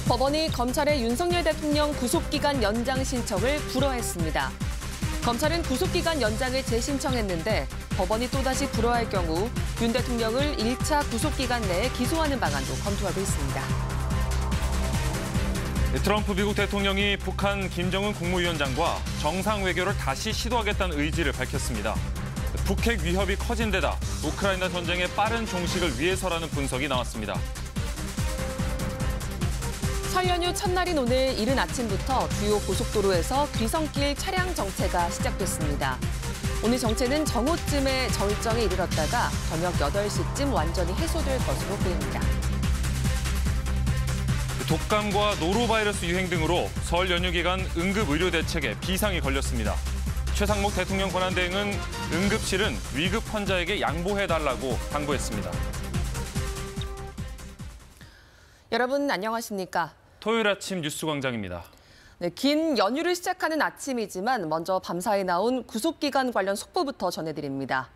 법원이 검찰의 윤석열 대통령 구속기간 연장 신청을 불허했습니다. 검찰은 구속기간 연장을 재신청했는데 법원이 또다시 불허할 경우 윤 대통령을 1차 구속기간 내에 기소하는 방안도 검토하고 있습니다. 트럼프 미국 대통령이 북한 김정은 국무위원장과 정상외교를 다시 시도하겠다는 의지를 밝혔습니다. 북핵 위협이 커진 데다 우크라이나 전쟁의 빠른 종식을 위해서라는 분석이 나왔습니다. 설 연휴 첫날인 오늘 이른 아침부터 주요 고속도로에서 귀성길 차량 정체가 시작됐습니다. 오늘 정체는 정오쯤에 절정에 이르렀다가 저녁 8시쯤 완전히 해소될 것으로 보입니다. 독감과 노로바이러스 유행 등으로 설 연휴 기간 응급의료 대책에 비상이 걸렸습니다. 최상목 대통령 권한대행은 응급실은 위급 환자에게 양보해달라고 당부했습니다. 여러분 안녕하십니까? 토요일 아침 뉴스광장입니다. 네, 긴 연휴를 시작하는 아침이지만 먼저 밤사이 나온 구속기간 관련 속보부터 전해드립니다.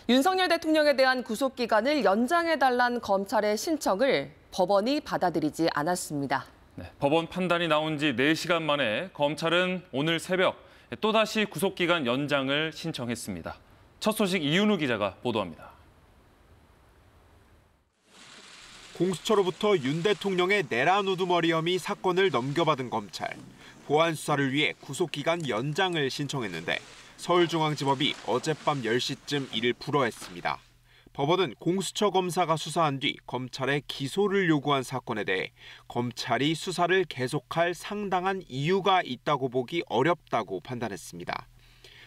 윤석열 대통령에 대한 구속기간을 연장해달라는 검찰의 신청을 법원이 받아들이지 않았습니다. 네, 법원 판단이 나온 지 4시간 만에 검찰은 오늘 새벽 또다시 구속기간 연장을 신청했습니다. 첫 소식 이윤우 기자가 보도합니다. 공수처로부터 윤 대통령의 내란 우두머리 혐의 사건을 넘겨받은 검찰. 보안 수사를 위해 구속기간 연장을 신청했는데 서울중앙지법이 어젯밤 10시쯤 이를 불허했습니다. 법원은 공수처 검사가 수사한 뒤 검찰에 기소를 요구한 사건에 대해 검찰이 수사를 계속할 상당한 이유가 있다고 보기 어렵다고 판단했습니다.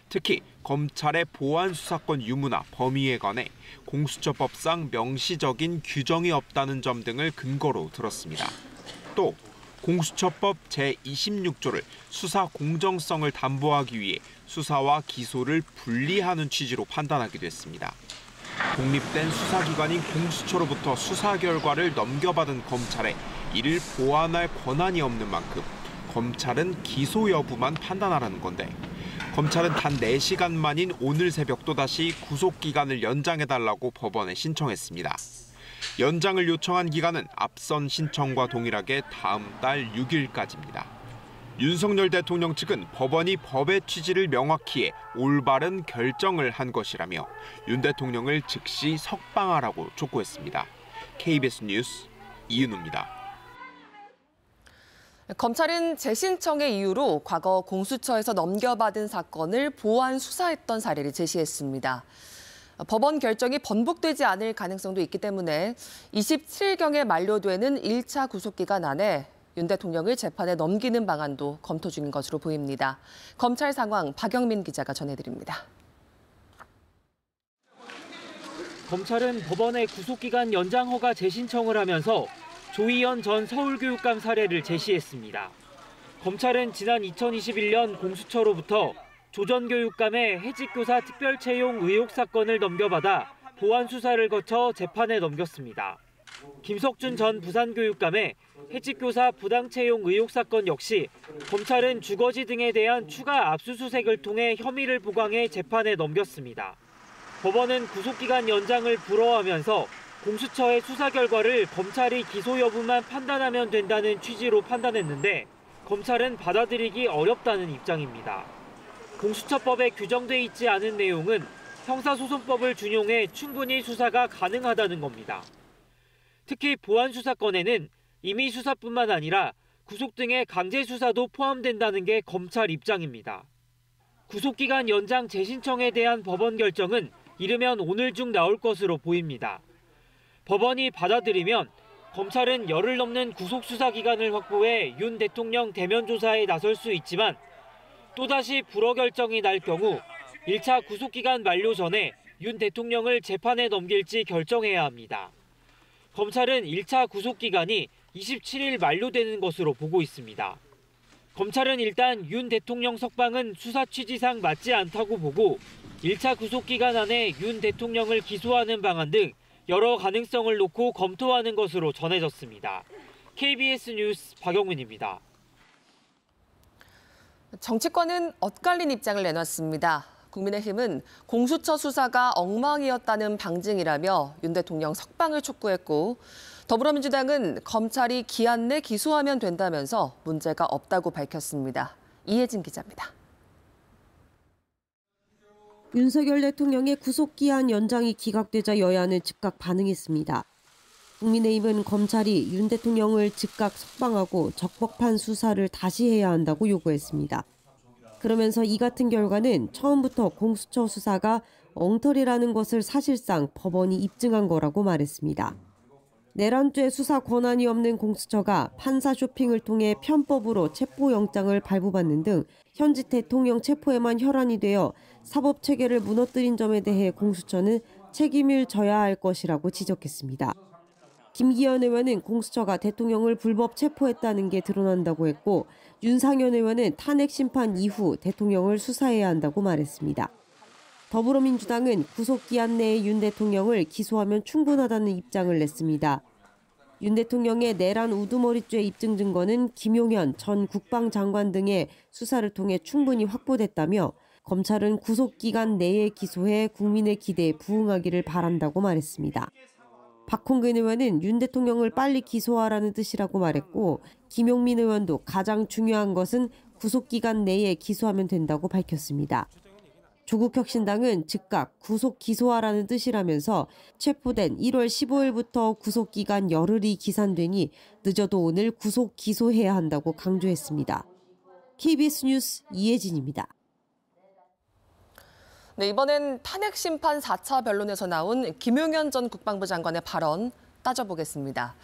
특히 검찰의 보안 수사권 유무나 범위에 관해 공수처법상 명시적인 규정이 없다는 점 등을 근거로 들었습니다. 또 공수처법 제26조를 수사 공정성을 담보하기 위해 수사와 기소를 분리하는 취지로 판단하기도 했습니다. 독립된 수사기관인 공수처로부터 수사 결과를 넘겨받은 검찰에 이를 보완할 권한이 없는 만큼 검찰은 기소 여부만 판단하라는 건데 검찰은 단 4시간 만인 오늘 새벽 또다시 구속기간을 연장해달라고 법원에 신청했습니다. 연장을 요청한 기간은 앞선 신청과 동일하게 다음 달 6일까지입니다. 윤석열 대통령 측은 법원이 법의 취지를 명확히 해 올바른 결정을 한 것이라며 윤 대통령을 즉시 석방하라고 촉구했습니다. KBS 뉴스 이윤우입니다. 검찰은 재신청의 이유로 과거 공수처에서 넘겨받은 사건을 보완 수사했던 사례를 제시했습니다. 법원 결정이 번복되지 않을 가능성도 있기 때문에 27일경에 만료되는 1차 구속기간 안에 윤 대통령을 재판에 넘기는 방안도 검토 중인 것으로 보입니다. 검찰 상황 박영민 기자가 전해드립니다. 검찰은 법원에 구속기간 연장 허가 재신청을 하면서 조희연 전 서울교육감 사례를 제시했습니다. 검찰은 지난 2021년 공수처로부터 조 전 교육감의 해직교사 특별채용 의혹 사건을 넘겨받아 보완 수사를 거쳐 재판에 넘겼습니다. 김석준 전 부산교육감의 해직교사 부당채용 의혹 사건 역시 검찰은 주거지 등에 대한 추가 압수수색을 통해 혐의를 보강해 재판에 넘겼습니다. 법원은 구속기간 연장을 불허하면서 공수처의 수사 결과를 검찰이 기소 여부만 판단하면 된다는 취지로 판단했는데 검찰은 받아들이기 어렵다는 입장입니다. 공수처법에 규정돼 있지 않은 내용은 형사소송법을 준용해 충분히 수사가 가능하다는 겁니다. 특히 보안 수사건에는 임의 수사뿐만 아니라 구속 등의 강제 수사도 포함된다는 게 검찰 입장입니다. 구속기간 연장 재신청에 대한 법원 결정은 이르면 오늘 중 나올 것으로 보입니다. 법원이 받아들이면 검찰은 열흘 넘는 구속수사 기간을 확보해 윤 대통령 대면 조사에 나설 수 있지만 또다시 불허 결정이 날 경우 1차 구속기간 만료 전에 윤 대통령을 재판에 넘길지 결정해야 합니다. 검찰은 1차 구속기간이 27일 만료되는 것으로 보고 있습니다. 검찰은 일단 윤 대통령 석방은 수사 취지상 맞지 않다고 보고 1차 구속기간 안에 윤 대통령을 기소하는 방안 등 여러 가능성을 놓고 검토하는 것으로 전해졌습니다. KBS 뉴스 박영민입니다. 정치권은 엇갈린 입장을 내놨습니다. 국민의힘은 공수처 수사가 엉망이었다는 방증이라며 윤 대통령 석방을 촉구했고 더불어민주당은 검찰이 기한 내 기소하면 된다면서 문제가 없다고 밝혔습니다. 이혜진 기자입니다. 윤석열 대통령의 구속기한 연장이 기각되자 여야는 즉각 반응했습니다. 국민의힘은 검찰이 윤 대통령을 즉각 석방하고 적법한 수사를 다시 해야 한다고 요구했습니다. 그러면서 이 같은 결과는 처음부터 공수처 수사가 엉터리라는 것을 사실상 법원이 입증한 거라고 말했습니다. 내란죄 수사 권한이 없는 공수처가 판사 쇼핑을 통해 편법으로 체포영장을 발부받는 등 현직 대통령 체포에만 혈안이 되어 사법체계를 무너뜨린 점에 대해 공수처는 책임을 져야 할 것이라고 지적했습니다. 김기현 의원은 공수처가 대통령을 불법 체포했다는 게 드러난다고 했고, 윤상현 의원은 탄핵 심판 이후 대통령을 수사해야 한다고 말했습니다. 더불어민주당은 구속기한 내에 윤 대통령을 기소하면 충분하다는 입장을 냈습니다. 윤 대통령의 내란 우두머리죄 입증 증거는 김용현 전 국방장관 등의 수사를 통해 충분히 확보됐다며 검찰은 구속기간 내에 기소해 국민의 기대에 부응하기를 바란다고 말했습니다. 박홍근 의원은 윤 대통령을 빨리 기소하라는 뜻이라고 말했고, 김용민 의원도 가장 중요한 것은 구속기간 내에 기소하면 된다고 밝혔습니다. 조국혁신당은 즉각 구속 기소하라는 뜻이라면서 체포된 1월 15일부터 구속기간 열흘이 기산되니 늦어도 오늘 구속 기소해야 한다고 강조했습니다. KBS 뉴스 이혜진입니다. 네, 이번엔 탄핵 심판 4차 변론에서 나온 김용현 전 국방부 장관의 발언 따져보겠습니다.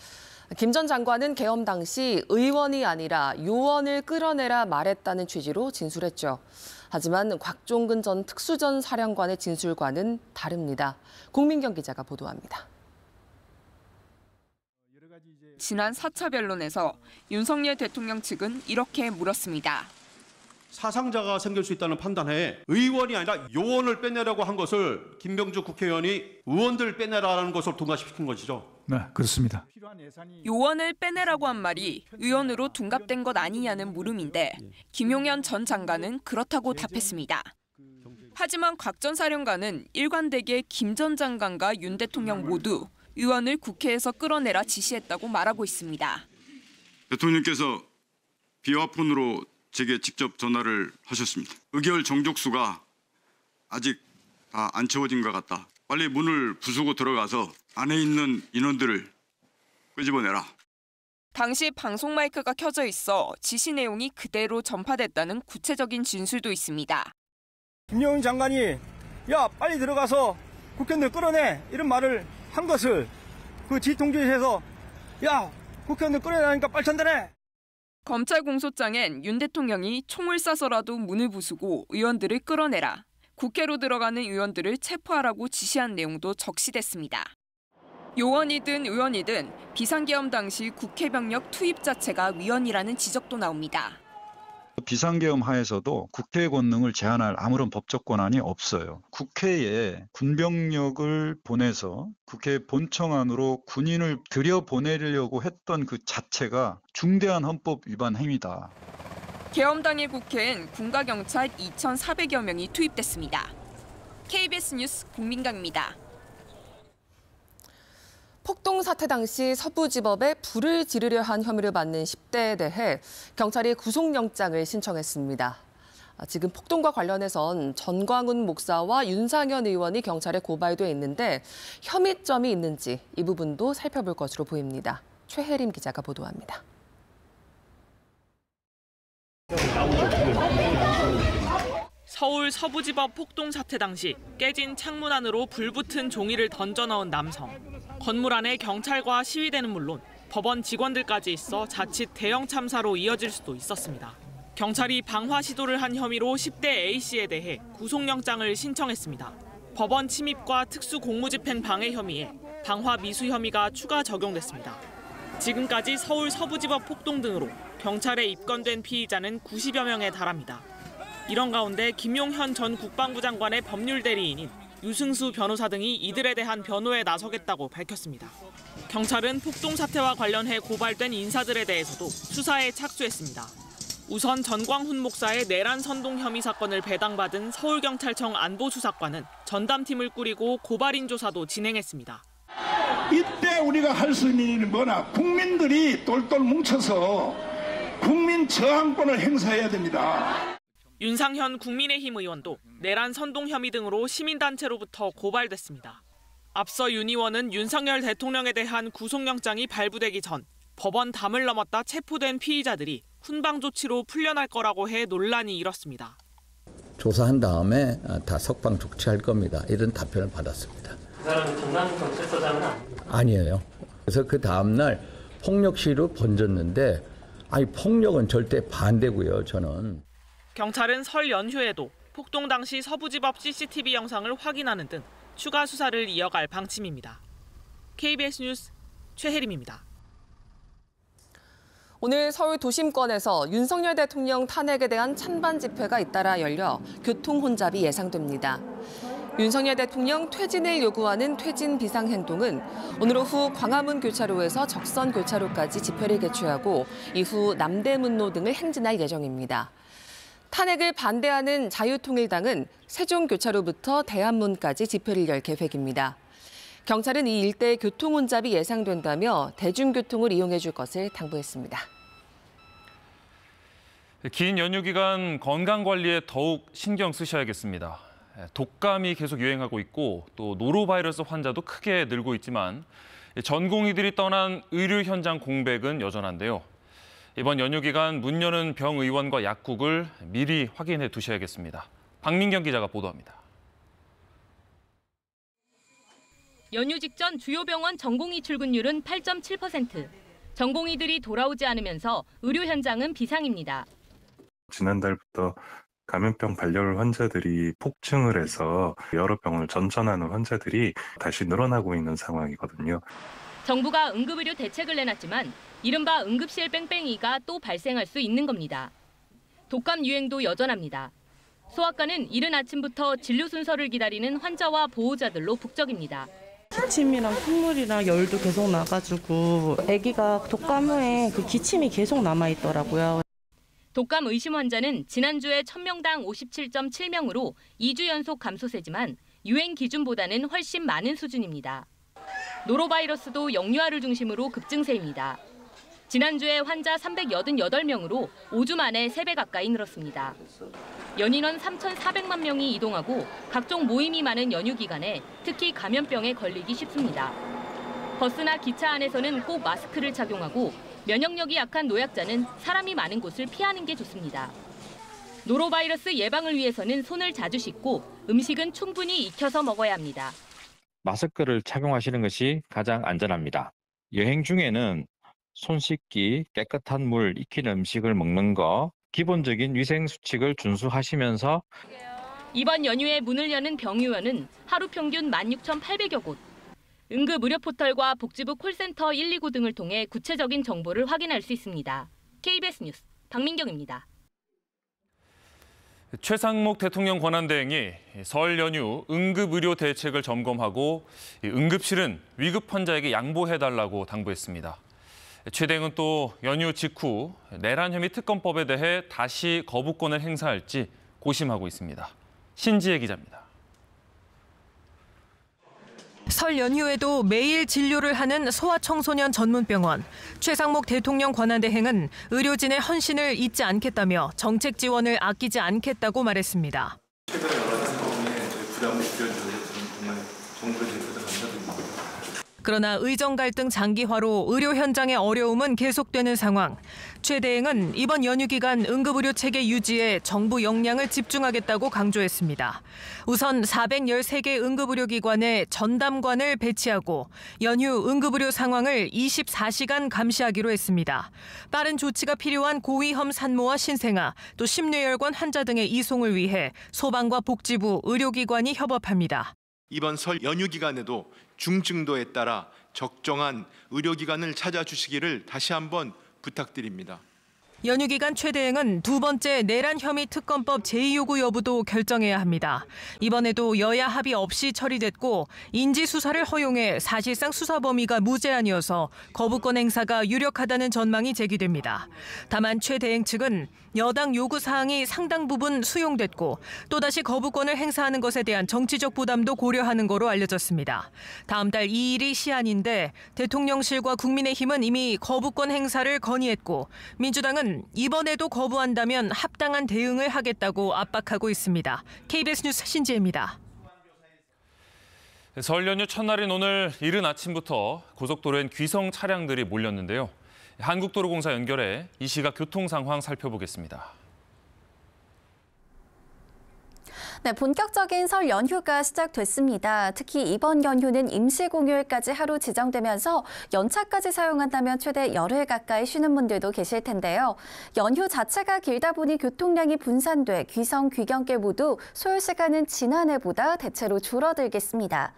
김 전 장관은 계엄 당시 의원이 아니라 요원을 끌어내라 말했다는 취지로 진술했죠. 하지만 곽종근 전 특수전 사령관의 진술과는 다릅니다. 공민경 기자가 보도합니다. 지난 4차 변론에서 윤석열 대통령 측은 이렇게 물었습니다. 사상자가 생길 수 있다는 판단에 의원이 아니라 요원을 빼내라고 한 것을 김병주 국회의원이 의원들 빼내라는 것을 둔갑시킨 것이죠. 네, 그렇습니다. 요원을 빼내라고 한 말이 의원으로 둔갑된 것 아니냐는 물음인데 김용현 전 장관은 그렇다고 답했습니다. 하지만 곽 전 사령관은 일관되게 김 전 장관과 윤 대통령 모두 의원을 국회에서 끌어내라 지시했다고 말하고 있습니다. 대통령께서 비화폰으로 제게 직접 전화를 하셨습니다. 의결 정족수가 아직 다 안 채워진 것 같다. 빨리 문을 부수고 들어가서 안에 있는 인원들을 끄집어내라. 당시 방송 마이크가 켜져 있어 지시 내용이 그대로 전파됐다는 구체적인 진술도 있습니다. 김용현 장관이 야 빨리 들어가서 국회의원들 끌어내 이런 말을 한 것을 그 지휘통제실에서 야 국회의원들 끌어내라니까 빨리 전달해. 검찰 공소장엔 윤 대통령이 총을 쏴서라도 문을 부수고 의원들을 끌어내라, 국회로 들어가는 의원들을 체포하라고 지시한 내용도 적시됐습니다. 요원이든 의원이든 비상계엄 당시 국회 병력 투입 자체가 위헌이라는 지적도 나옵니다. 비상계엄 하에서도 국회의 권능을 제한할 아무런 법적 권한이 없어요. 국회에 군병력을 보내서 국회 본청 안으로 군인을 들여보내려고 했던 그 자체가 중대한 헌법 위반 행위다. 계엄 당일 국회엔 군과 경찰 2,400여 명이 투입됐습니다. KBS 뉴스 공민강입니다. 폭동 사태 당시 서부지법에 불을 지르려 한 혐의를 받는 10대에 대해 경찰이 구속영장을 신청했습니다. 지금 폭동과 관련해선 전광훈 목사와 윤상현 의원이 경찰에 고발돼 있는데 혐의점이 있는지 이 부분도 살펴볼 것으로 보입니다. 최혜림 기자가 보도합니다. 서울 서부지법 폭동 사태 당시 깨진 창문 안으로 불붙은 종이를 던져 넣은 남성. 건물 안에 경찰과 시위대는 물론 법원 직원들까지 있어 자칫 대형 참사로 이어질 수도 있었습니다. 경찰이 방화 시도를 한 혐의로 10대 A씨에 대해 구속영장을 신청했습니다. 법원 침입과 특수공무집행 방해 혐의에 방화 미수 혐의가 추가 적용됐습니다. 지금까지 서울 서부지법 폭동 등으로 경찰에 입건된 피의자는 90여 명에 달합니다. 이런 가운데 김용현 전 국방부 장관의 법률 대리인인 유승수 변호사 등이 이들에 대한 변호에 나서겠다고 밝혔습니다. 경찰은 폭동 사태와 관련해 고발된 인사들에 대해서도 수사에 착수했습니다. 우선 전광훈 목사의 내란 선동 혐의 사건을 배당받은 서울경찰청 안보수사과는 전담팀을 꾸리고 고발인 조사도 진행했습니다. 이때 우리가 할 수 있는 일은 뭐나 국민들이 똘똘 뭉쳐서 국민 저항권을 행사해야 됩니다. 윤상현 국민의힘 의원도 내란 선동 혐의 등으로 시민단체로부터 고발됐습니다. 앞서 윤 의원은 윤석열 대통령에 대한 구속영장이 발부되기 전 법원 담을 넘었다 체포된 피의자들이 훈방 조치로 풀려날 거라고 해 논란이 일었습니다. 조사한 다음에 다 석방 조치할 겁니다. 이런 답변을 받았습니다. 그 사람이 전남경찰서장은 아니에요. 그래서 그 다음날 폭력 시위로 번졌는데 폭력은 절대 반대고요. 저는. 경찰은 설 연휴에도 폭동 당시 서부지법 CCTV 영상을 확인하는 등 추가 수사를 이어갈 방침입니다. KBS 뉴스 최혜림입니다. 오늘 서울 도심권에서 윤석열 대통령 탄핵에 대한 찬반 집회가 잇따라 열려 교통 혼잡이 예상됩니다. 윤석열 대통령 퇴진을 요구하는 퇴진 비상행동은 오늘 오후 광화문 교차로에서 적선 교차로까지 집회를 개최하고 이후 남대문로 등을 행진할 예정입니다. 탄핵을 반대하는 자유통일당은 세종교차로부터 대한문까지 집회를 열 계획입니다. 경찰은 이 일대 교통 혼잡이 예상된다며 대중교통을 이용해 줄 것을 당부했습니다. 긴 연휴 기간 건강관리에 더욱 신경 쓰셔야겠습니다. 독감이 계속 유행하고 있고 또 노로바이러스 환자도 크게 늘고 있지만 전공의들이 떠난 의료 현장 공백은 여전한데요. 이번 연휴 기간 문 여는 병의원과 약국을 미리 확인해 두셔야겠습니다. 박민경 기자가 보도합니다. 연휴 직전 주요 병원 전공의 출근율은 8.7%. 전공의들이 돌아오지 않으면서 의료 현장은 비상입니다. 지난달부터 감염병 발열 환자들이 폭증을 해서 여러 병원을 전전하는 환자들이 다시 늘어나고 있는 상황이거든요. 정부가 응급의료 대책을 내놨지만 이른바 응급실 뺑뺑이가 또 발생할 수 있는 겁니다. 독감 유행도 여전합니다. 소아과는 이른 아침부터 진료 순서를 기다리는 환자와 보호자들로 북적입니다. 기침이랑 콧물이랑 열도 계속 나가지고 아기가 독감 후에 그 기침이 계속 남아있더라고요. 독감 의심 환자는 지난주에 1000명당 57.7명으로 2주 연속 감소세지만 유행 기준보다는 훨씬 많은 수준입니다. 노로바이러스도 영유아를 중심으로 급증세입니다. 지난주에 환자 388명으로 5주 만에 3배 가까이 늘었습니다. 연인원 3,400만 명이 이동하고 각종 모임이 많은 연휴 기간에 특히 감염병에 걸리기 쉽습니다. 버스나 기차 안에서는 꼭 마스크를 착용하고 면역력이 약한 노약자는 사람이 많은 곳을 피하는 게 좋습니다. 노로바이러스 예방을 위해서는 손을 자주 씻고 음식은 충분히 익혀서 먹어야 합니다. 마스크를 착용하시는 것이 가장 안전합니다. 여행 중에는 손 씻기, 깨끗한 물, 익힌 음식을 먹는 거, 기본적인 위생 수칙을 준수하시면서 이번 연휴에 문을 여는 병의원은 하루 평균 16,800여 곳. 응급 의료 포털과 복지부 콜센터 129 등을 통해 구체적인 정보를 확인할 수 있습니다. KBS 뉴스 박민경입니다. 최상목 대통령 권한대행이 설 연휴 응급의료 대책을 점검하고 응급실은 위급 환자에게 양보해달라고 당부했습니다. 최 대행은 또 연휴 직후 내란 혐의 특검법에 대해 다시 거부권을 행사할지 고심하고 있습니다. 신지혜 기자입니다. 설 연휴에도 매일 진료를 하는 소아청소년 전문병원. 최상목 대통령 권한대행은 의료진의 헌신을 잊지 않겠다며 정책 지원을 아끼지 않겠다고 말했습니다. 최근에 여러 가지 상황에 부담을 줄여주셔서 정말 정부에 대해서 감사드립니다. 그러나 의정 갈등 장기화로 의료 현장의 어려움은 계속되는 상황. 최 대행은 이번 연휴 기간 응급의료 체계 유지에 정부 역량을 집중하겠다고 강조했습니다. 우선 413개 응급의료기관에 전담관을 배치하고 연휴 응급의료 상황을 24시간 감시하기로 했습니다. 빠른 조치가 필요한 고위험 산모와 신생아, 또 심뇌혈관 환자 등의 이송을 위해 소방과 복지부, 의료기관이 협업합니다. 이번 설 연휴 기간에도 중증도에 따라 적정한 의료기관을 찾아주시기를 다시 한번 부탁드립니다. 연휴 기간 최대행은 두 번째 내란 혐의 특검법 제2요구 여부도 결정해야 합니다. 이번에도 여야 합의 없이 처리됐고 인지 수사를 허용해 사실상 수사 범위가 무제한이어서 거부권 행사가 유력하다는 전망이 제기됩니다. 다만 최대행 측은 여당 요구 사항이 상당 부분 수용됐고 또다시 거부권을 행사하는 것에 대한 정치적 부담도 고려하는 거로 알려졌습니다. 다음 달 2일이 시한인데 대통령실과 국민의힘은 이미 거부권 행사를 건의했고 민주당은 이번에도 거부한다면 합당한 대응을 하겠다고 압박하고 있습니다. KBS 뉴스 신지혜입니다. 설 연휴 첫날인 오늘 이른 아침부터 고속도로엔 귀성 차량들이 몰렸는데요. 한국도로공사 연결해 이 시각 교통 상황 살펴보겠습니다. 네, 본격적인 설 연휴가 시작됐습니다. 특히 이번 연휴는 임시공휴일까지 하루 지정되면서 연차까지 사용한다면 최대 열흘 가까이 쉬는 분들도 계실 텐데요. 연휴 자체가 길다 보니 교통량이 분산돼 귀성, 귀경길 모두 소요 시간은 지난해보다 대체로 줄어들겠습니다.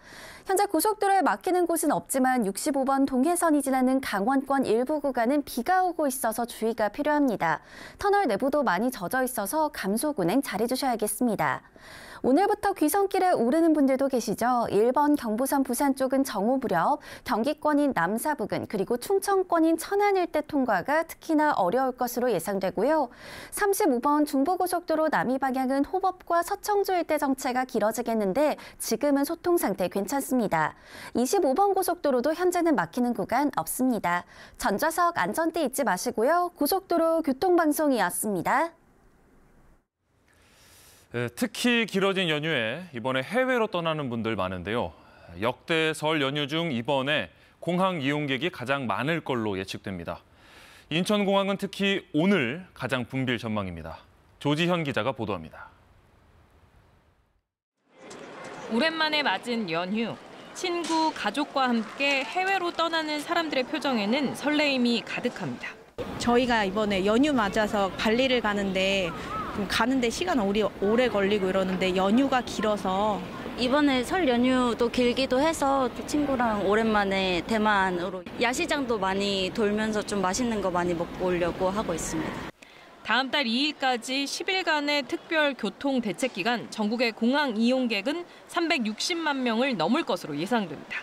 현재 고속도로에 막히는 곳은 없지만 65번 동해선이 지나는 강원권 일부 구간은 비가 오고 있어서 주의가 필요합니다. 터널 내부도 많이 젖어 있어서 감속 운행 잘해주셔야겠습니다. 오늘부터 귀성길에 오르는 분들도 계시죠. 1번 경부선 부산 쪽은 정오 무렵, 경기권인 남사 부근, 그리고 충청권인 천안 일대 통과가 특히나 어려울 것으로 예상되고요. 35번 중부고속도로 남이 방향은 호법과 서청주 일대 정체가 길어지겠는데 지금은 소통 상태 괜찮습니다. 25번 고속도로도 현재는 막히는 구간 없습니다. 전좌석 안전띠 잊지 마시고요. 고속도로 교통방송이었습니다. 특히 길어진 연휴에 이번에 해외로 떠나는 분들 많은데요. 역대 설 연휴 중 이번에 공항 이용객이 가장 많을 걸로 예측됩니다. 인천공항은 특히 오늘 가장 붐빌 전망입니다. 조지현 기자가 보도합니다. 오랜만에 맞은 연휴. 친구, 가족과 함께 해외로 떠나는 사람들의 표정에는 설레임이 가득합니다. 저희가 이번에 연휴 맞아서 발리를 가는데 시간 오래 걸리고 이러는데 연휴가 길어서 이번에 설 연휴도 길기도 해서 또 친구랑 오랜만에 대만으로 야시장도 많이 돌면서 좀 맛있는 거 많이 먹고 오려고 하고 있습니다. 다음 달 2일까지 10일간의 특별 교통 대책 기간 전국의 공항 이용객은 360만 명을 넘을 것으로 예상됩니다.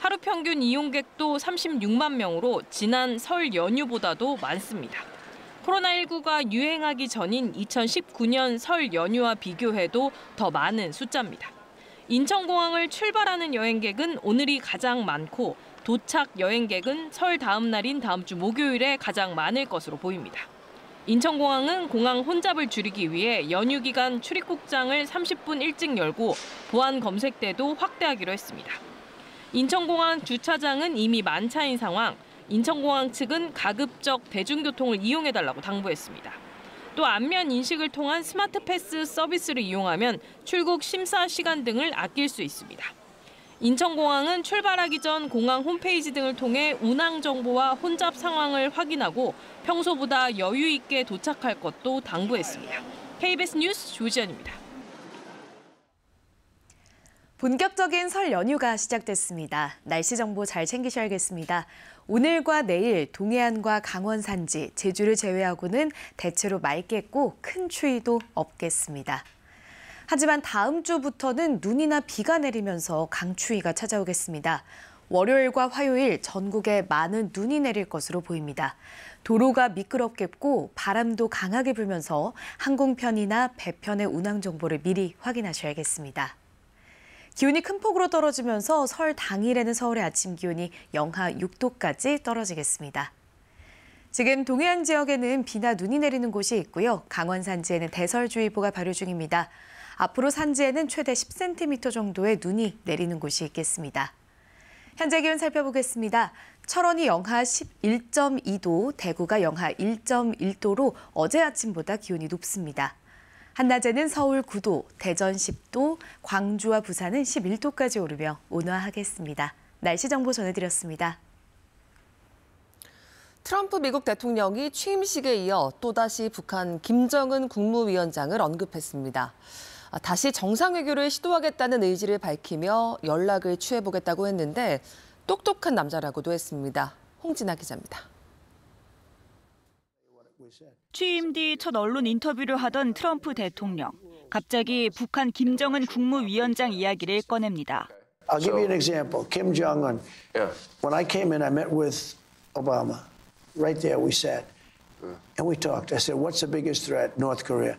하루 평균 이용객도 36만 명으로 지난 설 연휴보다도 많습니다. 코로나19가 유행하기 전인 2019년 설 연휴와 비교해도 더 많은 숫자입니다. 인천공항을 출발하는 여행객은 오늘이 가장 많고 도착 여행객은 설 다음 날인 다음 주 목요일에 가장 많을 것으로 보입니다. 인천공항은 공항 혼잡을 줄이기 위해 연휴 기간 출입국장을 30분 일찍 열고 보안 검색대도 확대하기로 했습니다. 인천공항 주차장은 이미 만차인 상황. 인천공항 측은 가급적 대중교통을 이용해달라고 당부했습니다. 또 안면 인식을 통한 스마트 패스 서비스를 이용하면 출국 심사 시간 등을 아낄 수 있습니다. 인천공항은 출발하기 전 공항 홈페이지 등을 통해 운항 정보와 혼잡 상황을 확인하고 평소보다 여유 있게 도착할 것도 당부했습니다. KBS 뉴스 조지현입니다. 본격적인 설 연휴가 시작됐습니다. 날씨 정보 잘 챙기셔야겠습니다. 오늘과 내일 동해안과 강원 산지, 제주를 제외하고는 대체로 맑겠고 큰 추위도 없겠습니다. 하지만 다음 주부터는 눈이나 비가 내리면서 강추위가 찾아오겠습니다. 월요일과 화요일 전국에 많은 눈이 내릴 것으로 보입니다. 도로가 미끄럽겠고 바람도 강하게 불면서 항공편이나 배편의 운항 정보를 미리 확인하셔야겠습니다. 기온이 큰 폭으로 떨어지면서 설 당일에는 서울의 아침 기온이 영하 6도까지 떨어지겠습니다. 지금 동해안 지역에는 비나 눈이 내리는 곳이 있고요. 강원 산지에는 대설주의보가 발효 중입니다. 앞으로 산지에는 최대 10cm 정도의 눈이 내리는 곳이 있겠습니다. 현재 기온 살펴보겠습니다. 철원이 영하 11.2도, 대구가 영하 1.1도로 어제 아침보다 기온이 높습니다. 한낮에는 서울 9도, 대전 10도, 광주와 부산은 11도까지 오르며 온화하겠습니다. 날씨 정보 전해드렸습니다. 트럼프 미국 대통령이 취임식에 이어 또다시 북한 김정은 국무위원장을 언급했습니다. 다시 정상회교를 시도하겠다는 의지를 밝히며 연락을 취해보겠다고 했는데 똑똑한 남자라고도 했습니다. 홍진아 기자입니다. 취임 뒤 첫 언론 인터뷰를 하던 트럼프 대통령. 갑자기 북한 김정은 국무위원장 이야기를 꺼냅니다. I'll give you an example. Kim Jong-un. When I came in, I met with Obama. Right there we sat. And we talked. I said, what's the biggest threat? North Korea.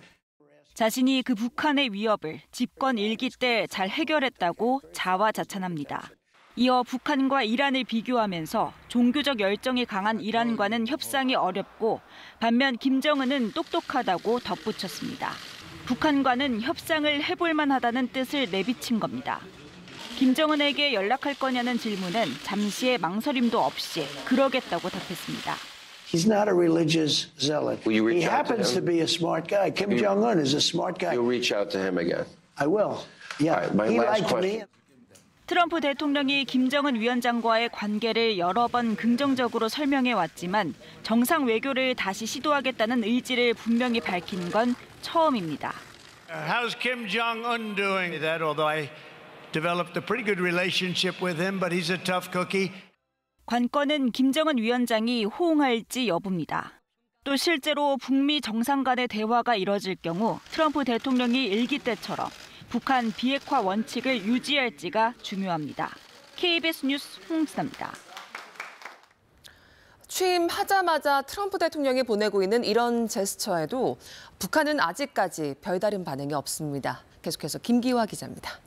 자신이 그 북한의 위협을 집권 1기 때 잘 해결했다고 자화자찬합니다. 이어 북한과 이란을 비교하면서 종교적 열정이 강한 이란과는 협상이 어렵고 반면 김정은은 똑똑하다고 덧붙였습니다. 북한과는 협상을 해볼 만하다는 뜻을 내비친 겁니다. 김정은에게 연락할 거냐는 질문은 잠시의 망설임도 없이 그러겠다고 답했습니다. He's not a religious zealot. He happens to be a smart guy. Kim Jong-un is a smart guy. You'll reach out to him again. I will. Yeah. He liked me. 트럼프 대통령이 김정은 위원장과의 관계를 여러 번 긍정적으로 설명해 왔지만 정상 외교를 다시 시도하겠다는 의지를 분명히 밝힌 건 처음입니다. How's Kim Jong-un doing? That although I developed a pretty good relationship with him, but he's a tough cookie. 관건은 김정은 위원장이 호응할지 여부입니다. 또 실제로 북미 정상 간의 대화가 이뤄질 경우 트럼프 대통령이 일기 때처럼 북한 비핵화 원칙을 유지할지가 중요합니다. KBS 뉴스 홍진아입니다. 취임하자마자 트럼프 대통령이 보내고 있는 이런 제스처에도 북한은 아직까지 별다른 반응이 없습니다. 계속해서 김기화 기자입니다.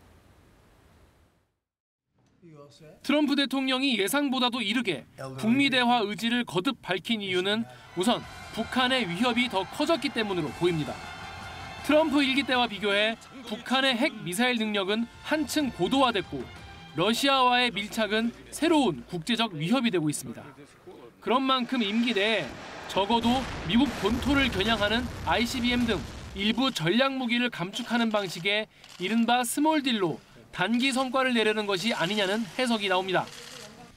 트럼프 대통령이 예상보다도 이르게 북미 대화 의지를 거듭 밝힌 이유는 우선 북한의 위협이 더 커졌기 때문으로 보입니다. 트럼프 일기 때와 비교해 북한의 핵 미사일 능력은 한층 고도화됐고 러시아와의 밀착은 새로운 국제적 위협이 되고 있습니다. 그런 만큼 임기 내에 적어도 미국 본토를 겨냥하는 ICBM 등 일부 전략 무기를 감축하는 방식의 이른바 스몰 딜로 단기 성과를 내려는 것이 아니냐는 해석이 나옵니다.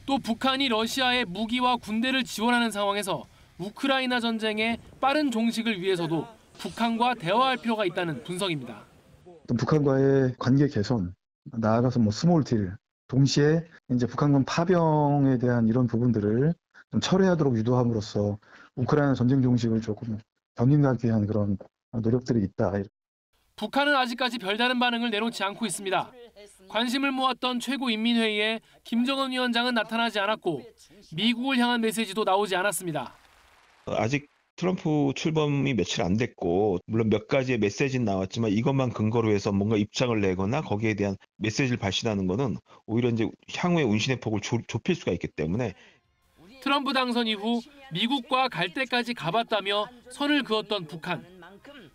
또 북한이 러시아에 무기와 군대를 지원하는 상황에서 우크라이나 전쟁의 빠른 종식을 위해서도 북한과 대화할 필요가 있다는 분석입니다. 북한과의 관계 개선, 나아가서 스몰 딜, 동시에 이제 북한군 파병에 대한 이런 부분들을 좀 철회하도록 유도함으로써 우크라이나 전쟁 종식을 조금 견인하기 위한 그런 노력들이 있다. 북한은 아직까지 별다른 반응을 내놓지 않고 있습니다. 관심을 모았던 최고인민회의에 김정은 위원장은 나타나지 않았고 미국을 향한 메시지도 나오지 않았습니다. 아직 트럼프 출범이 며칠 안 됐고 물론 몇 가지의 메시지는 나왔지만 이것만 근거로 해서 뭔가 입장을 내거나 거기에 대한 메시지를 발신하는 것은 오히려 이제 향후의 운신의 폭을 좁힐 수가 있기 때문에 트럼프 당선 이후 미국과 갈 때까지 가봤다며 선을 그었던 북한.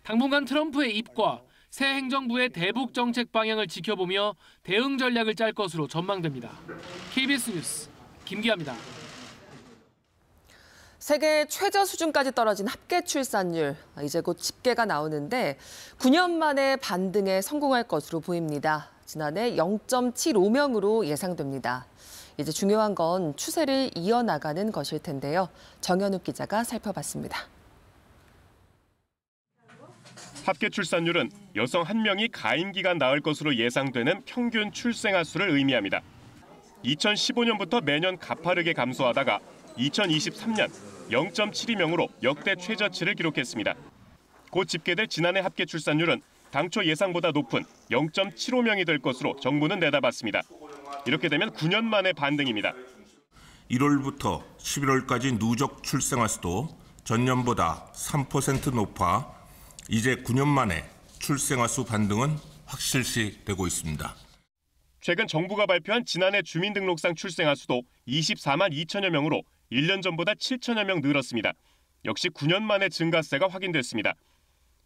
당분간 트럼프의 입과 새 행정부의 대북 정책 방향을 지켜보며 대응 전략을 짤 것으로 전망됩니다. KBS 뉴스 김기아입니다. 세계 최저 수준까지 떨어진 합계 출산율, 이제 곧 집계가 나오는데 9년 만에 반등에 성공할 것으로 보입니다. 지난해 0.75명으로 예상됩니다. 이제 중요한 건 추세를 이어나가는 것일 텐데요. 정현욱 기자가 살펴봤습니다. 합계 출산율은 여성 1명이 가임기간 낳을 것으로 예상되는 평균 출생아 수를 의미합니다. 2015년부터 매년 가파르게 감소하다가 2023년 0.72명으로 역대 최저치를 기록했습니다. 곧 집계될 지난해 합계 출산율은 당초 예상보다 높은 0.75명이 될 것으로 정부는 내다봤습니다. 이렇게 되면 9년 만의 반등입니다. 1월부터 11월까지 누적 출생아 수도 전년보다 3% 높아 이제 9년 만에 출생아 수 반등은 확실시 되고 있습니다. 최근 정부가 발표한 지난해 주민등록상 출생아 수도 24만 2천여 명으로 1년 전보다 7천여 명 늘었습니다. 역시 9년 만에 증가세가 확인됐습니다.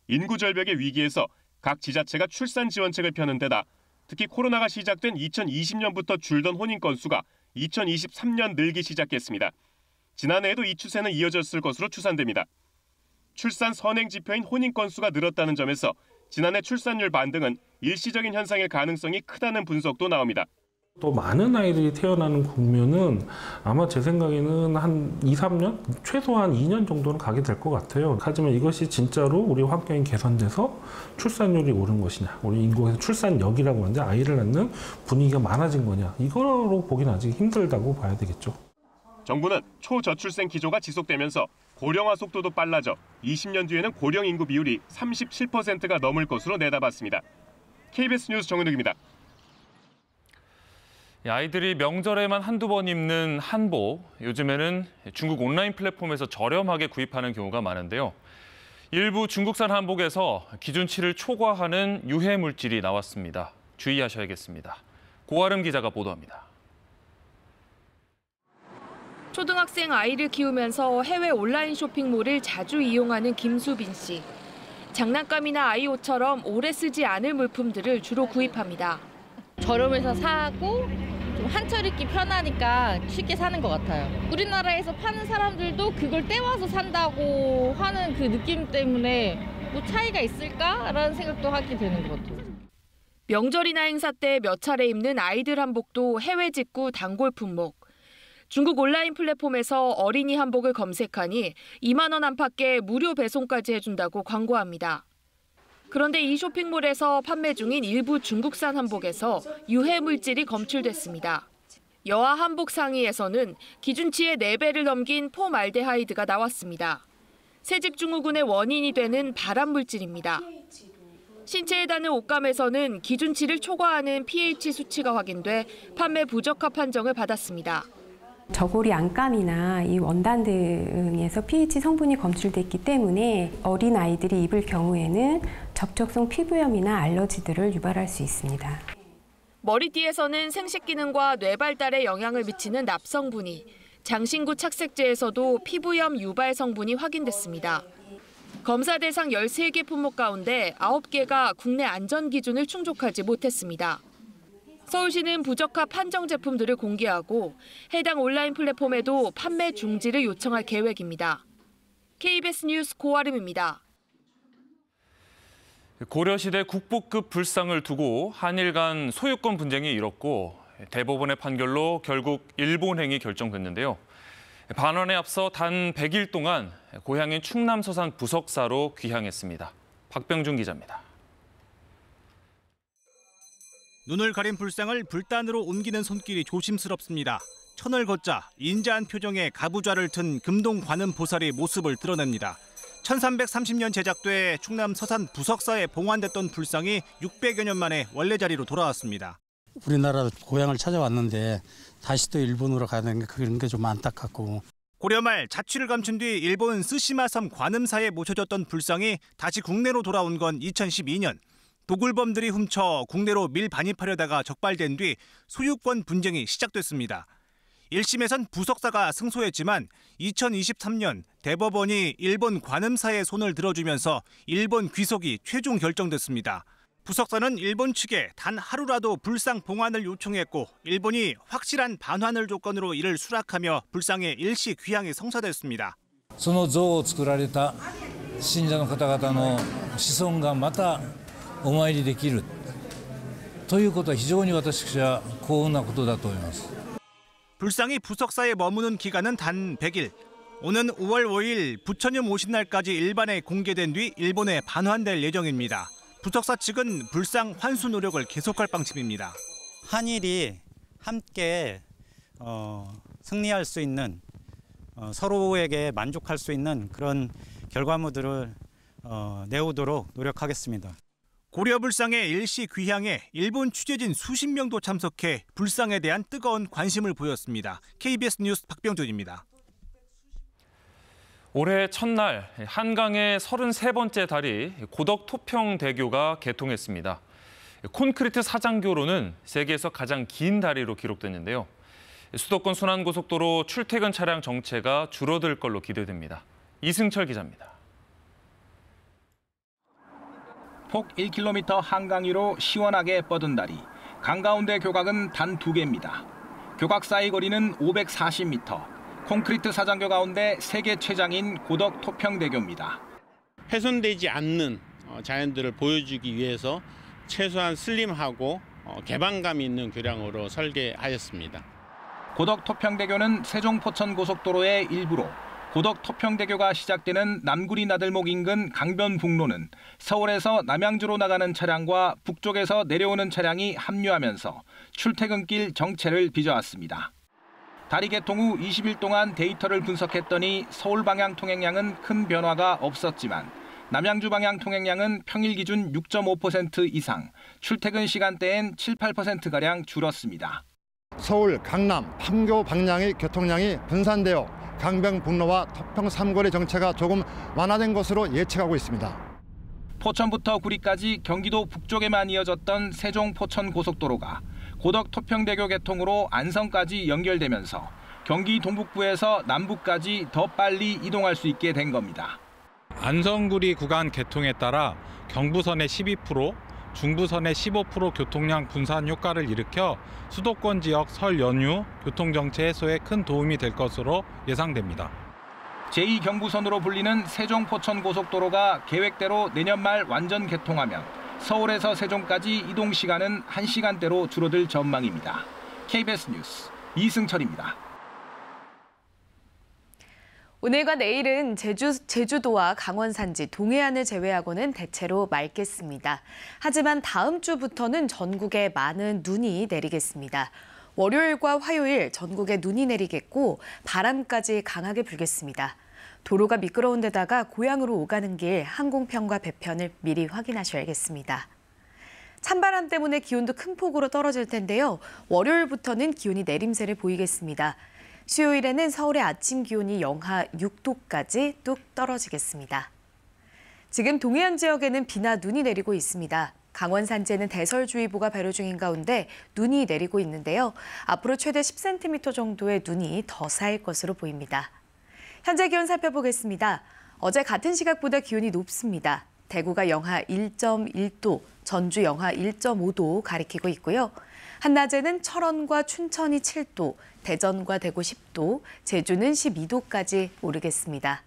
인구 절벽의 위기에서 각 지자체가 출산 지원책을 펴는 데다 특히 코로나가 시작된 2020년부터 줄던 혼인 건수가 2023년 늘기 시작했습니다. 지난해에도 이 추세는 이어졌을 것으로 추산됩니다. 출산 선행 지표인 혼인 건수가 늘었다는 점에서 지난해 출산율 반등은 일시적인 현상일 가능성이 크다는 분석도 나옵니다. 또 많은 아이들이 태어나는 국면은 아마 제 생각에는 한 2, 3년? 최소한 2년 정도는 가게 될 것 같아요. 하지만 이것이 진짜로 우리 환경이 개선돼서 출산율이 오른 것이냐, 우리 인구에서 출산력이라고 하는데 아이를 낳는 분위기가 많아진 거냐, 이거로 보기는 아직 힘들다고 봐야 되겠죠. 정부는 초저출생 기조가 지속되면서 고령화 속도도 빨라져 20년 뒤에는 고령 인구 비율이 37%가 넘을 것으로 내다봤습니다. KBS 뉴스 정은욱입니다. 아이들이 명절에만 한두 번 입는 한복, 요즘에는 중국 온라인 플랫폼에서 저렴하게 구입하는 경우가 많은데요. 일부 중국산 한복에서 기준치를 초과하는 유해 물질이 나왔습니다. 주의하셔야겠습니다. 고아름 기자가 보도합니다. 초등학생 아이를 키우면서 해외 온라인 쇼핑몰을 자주 이용하는 김수빈 씨. 장난감이나 아이 옷처럼 오래 쓰지 않을 물품들을 주로 구입합니다. 저렴해서 사고 좀 한철 입기 편하니까 쉽게 사는 것 같아요. 우리나라에서 파는 사람들도 그걸 떼와서 산다고 하는 그 느낌 때문에 뭐 차이가 있을까라는 생각도 하게 되는 것 같아요. 명절이나 행사 때 몇 차례 입는 아이들 한복도 해외 직구 단골 품목. 중국 온라인 플랫폼에서 어린이 한복을 검색하니 2만 원 안팎의 무료 배송까지 해준다고 광고합니다. 그런데 이 쇼핑몰에서 판매 중인 일부 중국산 한복에서 유해 물질이 검출됐습니다. 여아 한복 상의에서는 기준치의 4배를 넘긴 포말데하이드가 나왔습니다. 새집 증후군의 원인이 되는 발암 물질입니다. 신체에 닿는 옷감에서는 기준치를 초과하는 pH 수치가 확인돼 판매 부적합 판정을 받았습니다. 저고리 안감이나 이 원단 등에서 pH 성분이 검출됐기 때문에 어린 아이들이 입을 경우에는 접촉성 피부염이나 알러지들을 유발할 수 있습니다. 머리띠에서는 생식 기능과 뇌 발달에 영향을 미치는 납성분이, 장신구 착색제에서도 피부염 유발 성분이 확인됐습니다. 검사 대상 13개 품목 가운데 9개가 국내 안전 기준을 충족하지 못했습니다. 서울시는 부적합 판정 제품들을 공개하고 해당 온라인 플랫폼에도 판매 중지를 요청할 계획입니다. KBS 뉴스 고아름입니다. 고려시대 국보급 불상을 두고 한일 간 소유권 분쟁이 일었고 대법원의 판결로 결국 일본행이 결정됐는데요. 반환에 앞서 단 100일 동안 고향인 충남 서산 부석사로 귀향했습니다. 박병준 기자입니다. 눈을 가린 불상을 불단으로 옮기는 손길이 조심스럽습니다. 천을 걷자 인자한 표정에 가부좌를 튼 금동 관음 보살이 모습을 드러냅니다. 1330년 제작돼 충남 서산 부석사에 봉환됐던 불상이 600여 년 만에 원래 자리로 돌아왔습니다. 우리나라 고향을 찾아왔는데 다시 또 일본으로 가는 게 그런 게 좀 안타깝고. 고려 말 자취를 감춘 뒤 일본 스시마섬 관음사에 모셔졌던 불상이 다시 국내로 돌아온 건 2012년. 도굴범들이 훔쳐 국내로 밀반입하려다가 적발된 뒤 소유권 분쟁이 시작됐습니다. 1심에선 부석사가 승소했지만 2023년 대법원이 일본 관음사의 손을 들어주면서 일본 귀속이 최종 결정됐습니다. 부석사는 일본 측에 단 하루라도 불상 봉환을 요청했고 일본이 확실한 반환을 조건으로 이를 수락하며 불상의 일시 귀향이 성사됐습니다. その像を作られた信者の方々の子孫がまたお参りできるということは非常に私は幸運なことだと思います。 불상이 부석사에 머무는 기간은 단 100일. 오는 5월 5일 부처님 오신 날까지 일반에 공개된 뒤 일본에 반환될 예정입니다. 부석사 측은 불상 환수 노력을 계속할 방침입니다. 한일이 함께 승리할 수 있는 서로에게 만족할 수 있는 그런 결과물들을 내오도록 노력하겠습니다. 고려 불상의 일시 귀향에 일본 취재진 수십 명도 참석해 불상에 대한 뜨거운 관심을 보였습니다. KBS 뉴스 박병준입니다. 올해 첫날 한강의 33번째 다리 고덕토평대교가 개통했습니다. 콘크리트 사장교로는 세계에서 가장 긴 다리로 기록됐는데요. 수도권 순환고속도로 출퇴근 차량 정체가 줄어들 걸로 기대됩니다. 이승철 기자입니다. 폭 1km 한강 위로 시원하게 뻗은 다리. 강가운데 교각은 단 2개입니다. 교각 사이 거리는 540m. 콘크리트 사장교 가운데 세계 최장인 고덕토평대교입니다. 훼손되지 않는 자연들을 보여주기 위해서 최소한 슬림하고 개방감 있는 교량으로 설계하였습니다. 고덕토평대교는 세종포천고속도로의 일부로 고덕토평대교가 시작되는 남구리 나들목 인근 강변북로는 서울에서 남양주로 나가는 차량과 북쪽에서 내려오는 차량이 합류하면서 출퇴근길 정체를 빚어왔습니다. 다리 개통 후 20일 동안 데이터를 분석했더니 서울 방향 통행량은 큰 변화가 없었지만 남양주 방향 통행량은 평일 기준 6.5% 이상, 출퇴근 시간대엔 7, 8%가량 줄었습니다. 서울, 강남, 판교 방향의 교통량이 분산되어 강변북로와 토평 3거리 정체가 조금 완화된 것으로 예측하고 있습니다. 포천부터 구리까지 경기도 북쪽에만 이어졌던 세종 포천 고속도로가 고덕 토평대교 개통으로 안성까지 연결되면서 경기 동북부에서 남부까지 더 빨리 이동할 수 있게 된 겁니다. 안성구리 구간 개통에 따라 경부선의 12%, 중부선의 15% 교통량 분산 효과를 일으켜 수도권 지역 설 연휴 교통정체 해소에 큰 도움이 될 것으로 예상됩니다. 제2경부선으로 불리는 세종 포천 고속도로가 계획대로 내년 말 완전 개통하면 서울에서 세종까지 이동 시간은 1시간대로 줄어들 전망입니다. KBS 뉴스 이승철입니다. 오늘과 내일은 제주도와 강원 산지, 동해안을 제외하고는 대체로 맑겠습니다. 하지만 다음 주부터는 전국에 많은 눈이 내리겠습니다. 월요일과 화요일 전국에 눈이 내리겠고 바람까지 강하게 불겠습니다. 도로가 미끄러운 데다가 고향으로 오가는 길 항공편과 배편을 미리 확인하셔야겠습니다. 찬바람 때문에 기온도 큰 폭으로 떨어질 텐데요. 월요일부터는 기온이 내림세를 보이겠습니다. 수요일에는 서울의 아침 기온이 영하 6도까지 뚝 떨어지겠습니다. 지금 동해안 지역에는 비나 눈이 내리고 있습니다. 강원 산지에는 대설주의보가 발효 중인 가운데 눈이 내리고 있는데요. 앞으로 최대 10cm 정도의 눈이 더 쌓일 것으로 보입니다. 현재 기온 살펴보겠습니다. 어제 같은 시각보다 기온이 높습니다. 대구가 영하 1.1도, 전주 영하 1.5도 가리키고 있고요. 한낮에는 철원과 춘천이 7도, 대전과 대구 10도, 제주는 12도까지 오르겠습니다.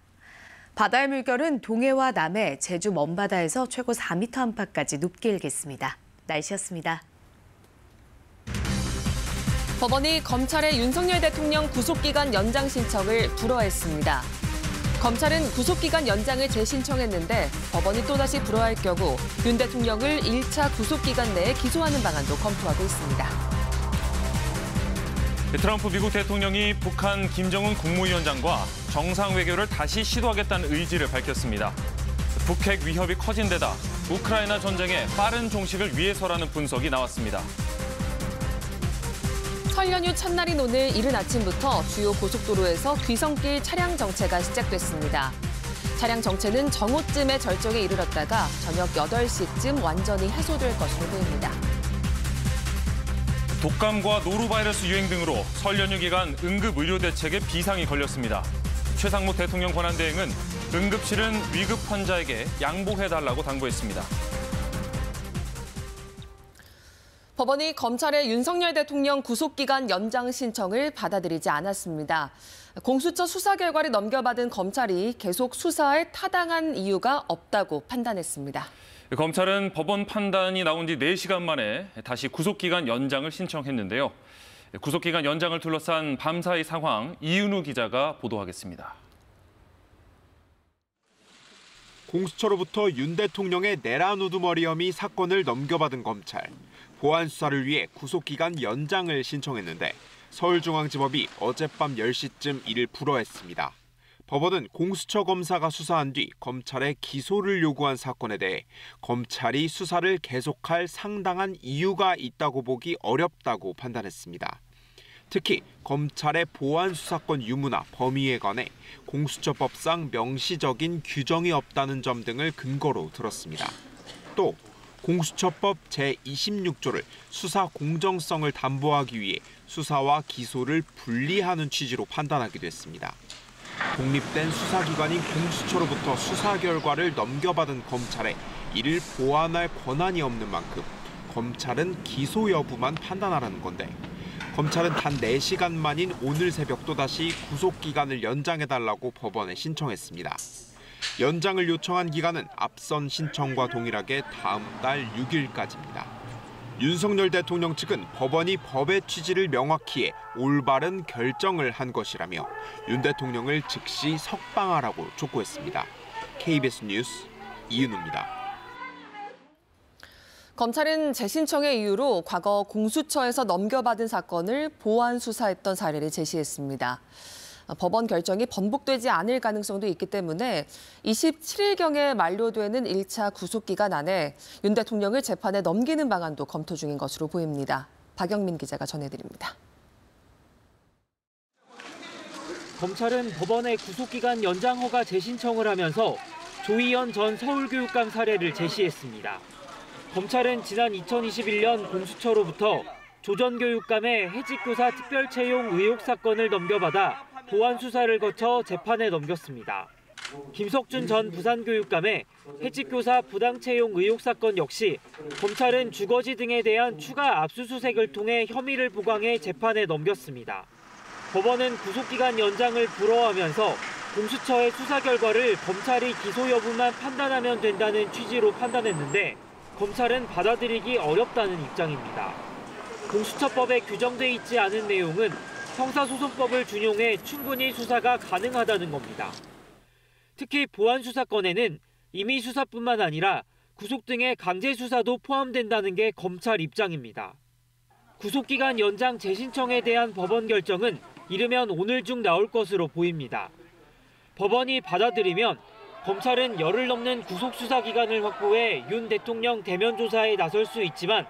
바다의 물결은 동해와 남해, 제주 먼바다에서 최고 4m 안팎까지 높게 일겠습니다. 날씨였습니다. 법원이 검찰의 윤석열 대통령 구속기간 연장 신청을 불허했습니다. 검찰은 구속기간 연장을 재신청했는데 법원이 또다시 불허할 경우 윤 대통령을 1차 구속기간 내에 기소하는 방안도 검토하고 있습니다. 트럼프 미국 대통령이 북한 김정은 국무위원장과 정상외교를 다시 시도하겠다는 의지를 밝혔습니다. 북핵 위협이 커진 데다 우크라이나 전쟁의 빠른 종식을 위해서라는 분석이 나왔습니다. 설 연휴 첫날인 오늘 이른 아침부터 주요 고속도로에서 귀성길 차량 정체가 시작됐습니다. 차량 정체는 정오쯤에 절정에 이르렀다가 저녁 8시쯤 완전히 해소될 것으로 보입니다. 독감과 노로바이러스 유행 등으로 설 연휴 기간 응급의료 대책에 비상이 걸렸습니다. 최상목 대통령 권한대행은 응급실은 위급 환자에게 양보해달라고 당부했습니다. 법원이 검찰의 윤석열 대통령 구속기간 연장 신청을 받아들이지 않았습니다. 공수처 수사 결과를 넘겨받은 검찰이 계속 수사에 타당한 이유가 없다고 판단했습니다. 검찰은 법원 판단이 나온 지 4시간 만에 다시 구속기간 연장을 신청했는데요. 구속기간 연장을 둘러싼 밤사이 상황 이윤우 기자가 보도하겠습니다. 공수처로부터 윤 대통령의 내란 우두머리 혐의 사건을 넘겨받은 검찰. 보안 수사를 위해 구속기간 연장을 신청했는데 서울중앙지법이 어젯밤 10시쯤 이를 불허했습니다. 법원은 공수처 검사가 수사한 뒤 검찰에 기소를 요구한 사건에 대해 검찰이 수사를 계속할 상당한 이유가 있다고 보기 어렵다고 판단했습니다. 특히 검찰의 보안 수사권 유무나 범위에 관해 공수처법상 명시적인 규정이 없다는 점 등을 근거로 들었습니다. 또 공수처법 제26조를 수사 공정성을 담보하기 위해 수사와 기소를 분리하는 취지로 판단하기도 했습니다. 독립된 수사기관인 공수처로부터 수사 결과를 넘겨받은 검찰에 이를 보완할 권한이 없는 만큼 검찰은 기소 여부만 판단하라는 건데 검찰은 단 4시간 만인 오늘 새벽 또다시 구속기간을 연장해달라고 법원에 신청했습니다. 연장을 요청한 기간은 앞선 신청과 동일하게 다음 달 6일까지입니다. 윤석열 대통령 측은 법원이 법의 취지를 명확히 해 올바른 결정을 한 것이라며 윤 대통령을 즉시 석방하라고 촉구했습니다. KBS 뉴스 이윤우입니다. 검찰은 재신청의 이유로 과거 공수처에서 넘겨받은 사건을 보완 수사했던 사례를 제시했습니다. 법원 결정이 번복되지 않을 가능성도 있기 때문에 27일경에 만료되는 1차 구속기간 안에 윤 대통령을 재판에 넘기는 방안도 검토 중인 것으로 보입니다. 박영민 기자가 전해드립니다. 검찰은 법원의 구속기간 연장 허가 재신청을 하면서 조희연 전 서울교육감 사례를 제시했습니다. 검찰은 지난 2021년 공수처로부터 조 전 교육감의 해직교사 특별채용 의혹 사건을 넘겨받아 보완 수사를 거쳐 재판에 넘겼습니다. 김석준 전 부산교육감의 해직교사 부당채용 의혹 사건 역시 검찰은 주거지 등에 대한 추가 압수수색을 통해 혐의를 보강해 재판에 넘겼습니다. 법원은 구속기간 연장을 불허하면서 공수처의 수사 결과를 검찰이 기소 여부만 판단하면 된다는 취지로 판단했는데 검찰은 받아들이기 어렵다는 입장입니다. 공수처법에 규정돼 있지 않은 내용은 형사소송법을 준용해 충분히 수사가 가능하다는 겁니다. 특히 보완 수사건에는 임의 수사뿐만 아니라 구속 등의 강제 수사도 포함된다는 게 검찰 입장입니다. 구속기간 연장 재신청에 대한 법원 결정은 이르면 오늘 중 나올 것으로 보입니다. 법원이 받아들이면 검찰은 열흘 넘는 구속수사 기간을 확보해 윤 대통령 대면 조사에 나설 수 있지만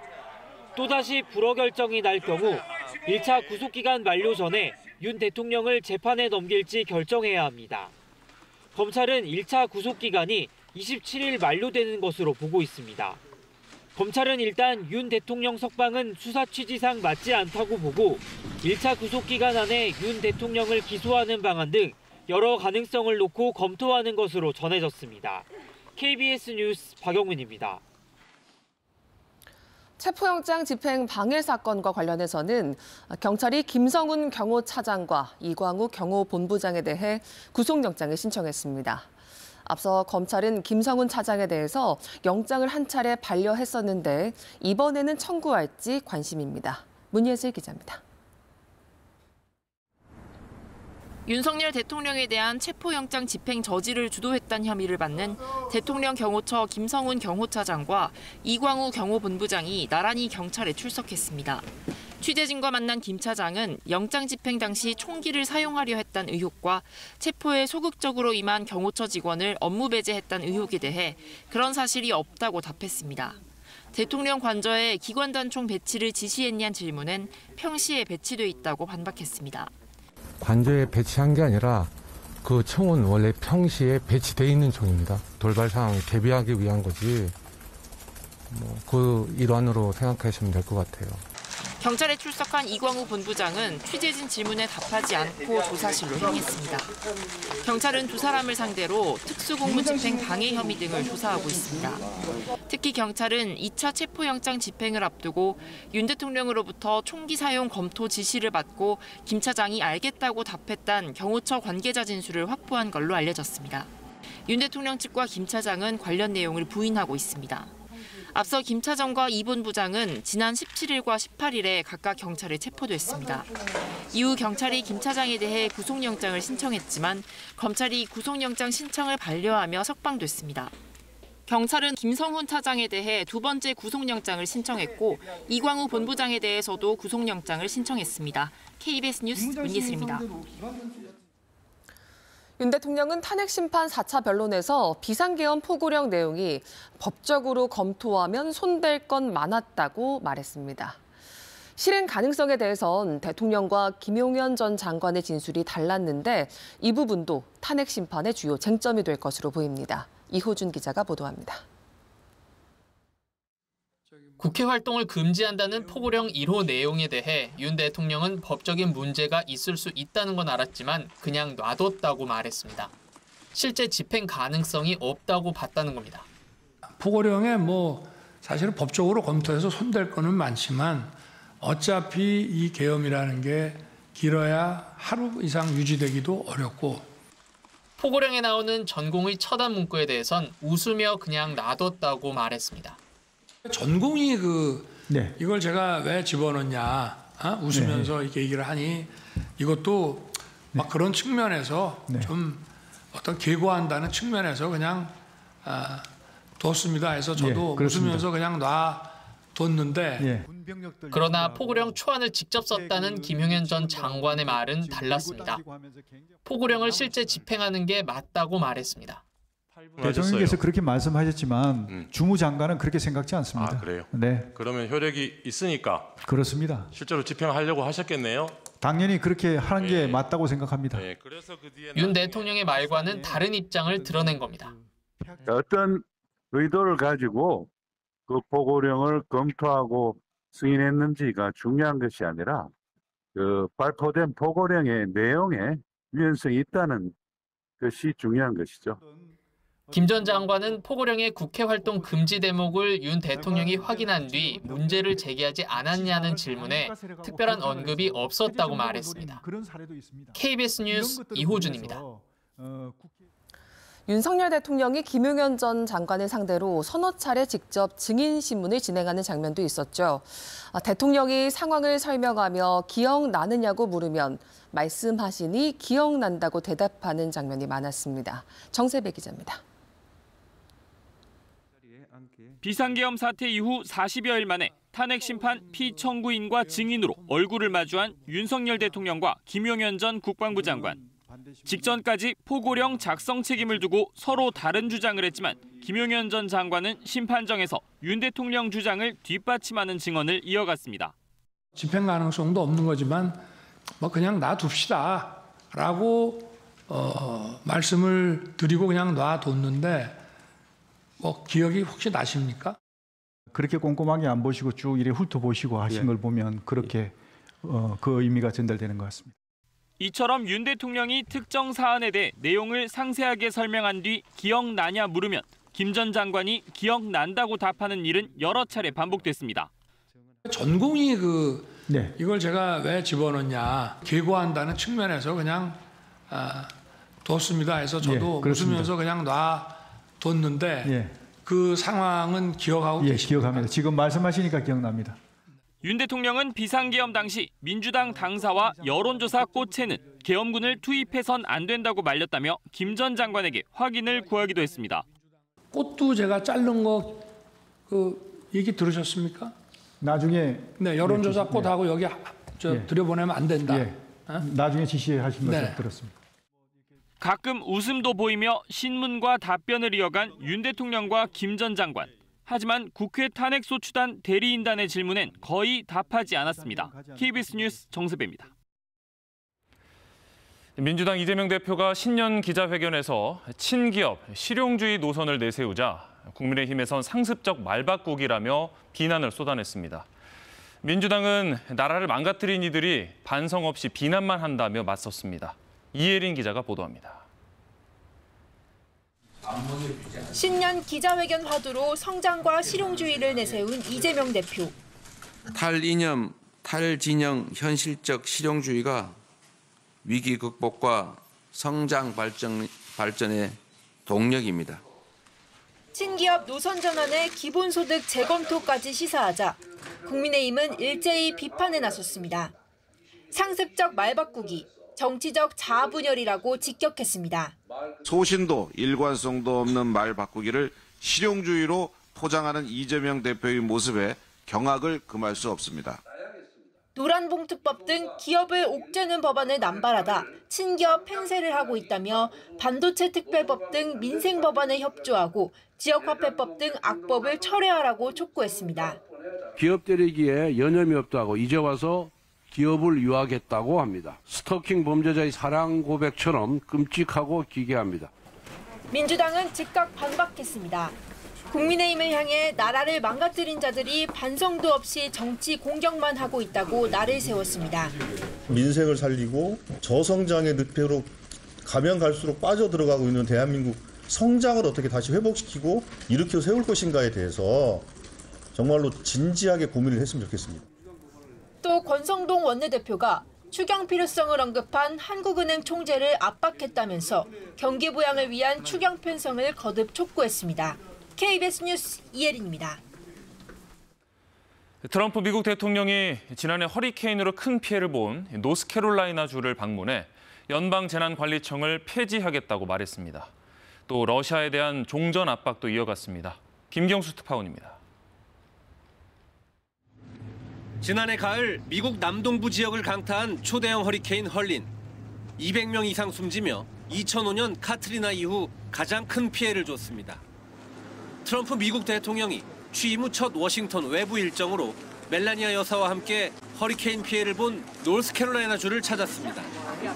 또다시 불허 결정이 날 경우 1차 구속기간 만료 전에 윤 대통령을 재판에 넘길지 결정해야 합니다. 검찰은 1차 구속기간이 27일 만료되는 것으로 보고 있습니다. 검찰은 일단 윤 대통령 석방은 수사 취지상 맞지 않다고 보고 1차 구속기간 안에 윤 대통령을 기소하는 방안 등 여러 가능성을 놓고 검토하는 것으로 전해졌습니다. KBS 뉴스 박영민입니다. 체포영장 집행 방해 사건과 관련해서는 경찰이 김성훈 경호차장과 이광우 경호본부장에 대해 구속영장을 신청했습니다. 앞서 검찰은 김성훈 차장에 대해서 영장을 한 차례 반려했었는데 이번에는 청구할지 관심입니다. 문예슬 기자입니다. 윤석열 대통령에 대한 체포영장 집행 저지를 주도했다는 혐의를 받는 대통령 경호처 김성훈 경호차장과 이광우 경호본부장이 나란히 경찰에 출석했습니다. 취재진과 만난 김 차장은 영장 집행 당시 총기를 사용하려 했다는 의혹과 체포에 소극적으로 임한 경호처 직원을 업무 배제했다는 의혹에 대해 그런 사실이 없다고 답했습니다. 대통령 관저에 기관단총 배치를 지시했냐는 질문엔 평시에 배치돼 있다고 반박했습니다. 관저에 배치한 게 아니라 그 총은 원래 평시에 배치돼 있는 총입니다. 돌발 상황에 대비하기 위한 거지. 그 일환으로 생각하시면 될 것 같아요. 경찰에 출석한 이광우 본부장은 취재진 질문에 답하지 않고 조사실로 향했습니다. 경찰은 두 사람을 상대로 특수공무 집행 방해 혐의 등을 조사하고 있습니다. 특히 경찰은 2차 체포영장 집행을 앞두고 윤 대통령으로부터 총기 사용 검토 지시를 받고 김 차장이 알겠다고 답했다는 경호처 관계자 진술을 확보한 걸로 알려졌습니다. 윤 대통령 측과 김 차장은 관련 내용을 부인하고 있습니다. 앞서 김 차장과 이 본부장은 지난 17일과 18일에 각각 경찰에 체포됐습니다. 이후 경찰이 김 차장에 대해 구속영장을 신청했지만 검찰이 구속영장 신청을 반려하며 석방됐습니다. 경찰은 김성훈 차장에 대해 두 번째 구속영장을 신청했고 이광우 본부장에 대해서도 구속영장을 신청했습니다. KBS 뉴스 문예슬입니다. 윤 대통령은 탄핵심판 4차 변론에서 비상계엄 포고령 내용이 법적으로 검토하면 손댈 건 많았다고 말했습니다. 실행 가능성에 대해선 대통령과 김용현 전 장관의 진술이 달랐는데 이 부분도 탄핵심판의 주요 쟁점이 될 것으로 보입니다. 이호준 기자가 보도합니다. 국회 활동을 금지한다는 포고령 1호 내용에 대해 윤 대통령은 법적인 문제가 있을 수 있다는 건 알았지만 그냥 놔뒀다고 말했습니다. 실제 집행 가능성이 없다고 봤다는 겁니다. 포고령에 사실은 법적으로 검토해서 손댈 거는 많지만 어차피 이 계엄이라는 게 길어야 하루 이상 유지되기도 어렵고 포고령에 나오는 전공의 처단 문구에 대해선 웃으며 그냥 놔뒀다고 말했습니다. 전공이 이걸 제가 왜 집어넣냐 웃으면서 이렇게 얘기를 하니 이것도 막 그런 측면에서 좀 어떤 계고한다는 측면에서 그냥 뒀습니다 해서 저도 웃으면서 그냥 뒀는데 그러나 포고령 초안을 직접 썼다는 김용현 전 장관의 말은 달랐습니다. 포고령을 실제 집행하는 게 맞다고 말했습니다. 대통령께서 그렇게 말씀하셨지만 주무장관은 그렇게 생각지 않습니다. 아, 그래요? 네. 그러면 효력이 있으니까 그렇습니다. 실제로 집행하려고 하셨겠네요? 당연히 그렇게 하는 게 맞다고 생각합니다. 그래서 그 뒤에 윤 대통령의 말과는 다른 입장을 드러낸 겁니다. 어떤 의도를 가지고 그 포고령을 검토하고 승인했는지가 중요한 것이 아니라 그 발표된 포고령의 내용에 유연성이 있다는 것이 중요한 것이죠. 김 전 장관은 포고령의 국회 활동 금지 대목을 윤 대통령이 확인한 뒤 문제를 제기하지 않았냐는 질문에 특별한 언급이 없었다고 말했습니다. KBS 뉴스 이호준입니다. 윤석열 대통령이 김용현 전 장관을 상대로 서너 차례 직접 증인 신문을 진행하는 장면도 있었죠. 대통령이 상황을 설명하며 기억나느냐고 물으면 말씀하시니 기억난다고 대답하는 장면이 많았습니다. 정세배 기자입니다. 비상계엄 사태 이후 40여일 만에 탄핵 심판 피청구인과 증인으로 얼굴을 마주한 윤석열 대통령과 김용현 전 국방부 장관. 직전까지 포고령 작성 책임을 두고 서로 다른 주장을 했지만 김용현 전 장관은 심판정에서 윤 대통령 주장을 뒷받침하는 증언을 이어갔습니다. 집행 가능성도 없는 거지만 뭐 그냥 놔둡시다라고 말씀을 드리고 그냥 놔뒀는데 뭐 기억이 혹시 나십니까? 그렇게 꼼꼼하게 안 보시고 쭉 이래 훑어보시고 하신 걸 보면 그렇게 그 의미가 전달되는 것 같습니다. 이처럼 윤 대통령이 특정 사안에 대해 내용을 상세하게 설명한 뒤 기억나냐 물으면 김 전 장관이 기억난다고 답하는 일은 여러 차례 반복됐습니다. 전공이 이걸 제가 왜 집어넣냐 계고한다는 측면에서 그냥 뒀습니다 해서 저도 웃으면서 그냥 놔뒀는데 그 상황은 기억하고 계십니까? 기억합니다. 지금 말씀하시니까 기억납니다. 윤 대통령은 비상계엄 당시 민주당 당사와 여론조사 꽃에는 계엄군을 투입해선 안 된다고 말렸다며 김 전 장관에게 확인을 구하기도 했습니다. 꽃도 제가 자른 거 얘기 들으셨습니까? 나중에 여론조사 꽃하고 여기 들여보내면 안 된다. 나중에 지시하신 것을 들었습니다. 가끔 웃음도 보이며 신문과 답변을 이어간 윤 대통령과 김 전 장관. 하지만 국회 탄핵소추단 대리인단의 질문엔 거의 답하지 않았습니다. KBS 뉴스 정세배입니다. 민주당 이재명 대표가 신년 기자회견에서 친기업, 실용주의 노선을 내세우자 국민의힘에선 상습적 말바꾸기라며 비난을 쏟아냈습니다. 민주당은 나라를 망가뜨린 이들이 반성 없이 비난만 한다며 맞섰습니다. 이혜린 기자가 보도합니다. 신년 기자회견 화두로 성장과 실용주의를 내세운 이재명 대표. 탈이념, 탈진영, 현실적 실용주의가 위기 극복과 성장 발전의 동력입니다. 친기업 노선 전환에 기본소득 재검토까지 시사하자 국민의힘은 일제히 비판에 나섰습니다. 상습적 말바꾸기, 정치적 자아분열이라고 직격했습니다. 소신도 일관성도 없는 말 바꾸기를 실용주의로 포장하는 이재명 대표의 모습에 경악을 금할 수 없습니다. 노란봉투법 등 기업을 옥죄는 법안을 남발하다 친기업 팽세를 하고 있다며 반도체 특별법 등 민생 법안에 협조하고 지역화폐법 등 악법을 철회하라고 촉구했습니다. 기업 때리기에 여념이 없다고 이제 와서 기업을 유학했다고 합니다. 스토킹 범죄자의 사랑 고백처럼 끔찍하고 기괴합니다. 민주당은 즉각 반박했습니다. 국민의힘을 향해 나라를 망가뜨린 자들이 반성도 없이 정치 공격만 하고 있다고 날을 세웠습니다. 민생을 살리고 저성장의 늪으로 가면 갈수록 빠져들어가고 있는 대한민국 성장을 어떻게 다시 회복시키고 일으켜 세울 것인가에 대해서 정말로 진지하게 고민을 했으면 좋겠습니다. 또 권성동 원내대표가 추경 필요성을 언급한 한국은행 총재를 압박했다면서 경기 부양을 위한 추경 편성을 거듭 촉구했습니다. KBS 뉴스 이혜린입니다. 트럼프 미국 대통령이 지난해 허리케인으로 큰 피해를 본 노스캐롤라이나주를 방문해 연방재난관리청을 폐지하겠다고 말했습니다. 또 러시아에 대한 종전 압박도 이어갔습니다. 김경수 특파원입니다. 지난해 가을 미국 남동부 지역을 강타한 초대형 허리케인 헐린. 200명 이상 숨지며 2005년 카트리나 이후 가장 큰 피해를 줬습니다. 트럼프 미국 대통령이 취임 후 첫 워싱턴 외부 일정으로 멜라니아 여사와 함께 허리케인 피해를 본 노스캐롤라이나주를 찾았습니다.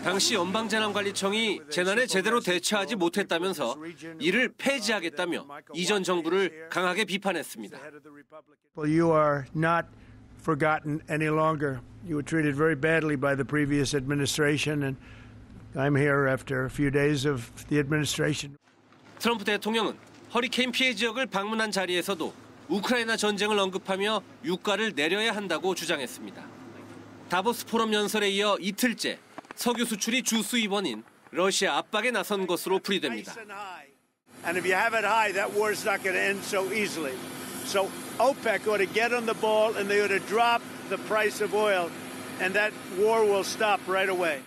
당시 연방재난관리청이 재난에 제대로 대처하지 못했다면서 이를 폐지하겠다며 이전 정부를 강하게 비판했습니다. You are not forgotten any longer. You were treated very badly by the previous administration, and I'm here after a few days of the administration. 트럼프 대통령은 허리케인 피해 지역을 방문한 자리에서도 우크라이나 전쟁을 언급하며 유가를 내려야 한다고 주장했습니다. 다보스 포럼 연설에 이어 이틀째 석유 수출이 주 수입원인 러시아 압박에 나선 것으로 풀이됩니다. And if you have it high, that war is not going to end so easily. So OPEC ought to get on the ball and they ought to drop the price of oil, and that war will stop right away.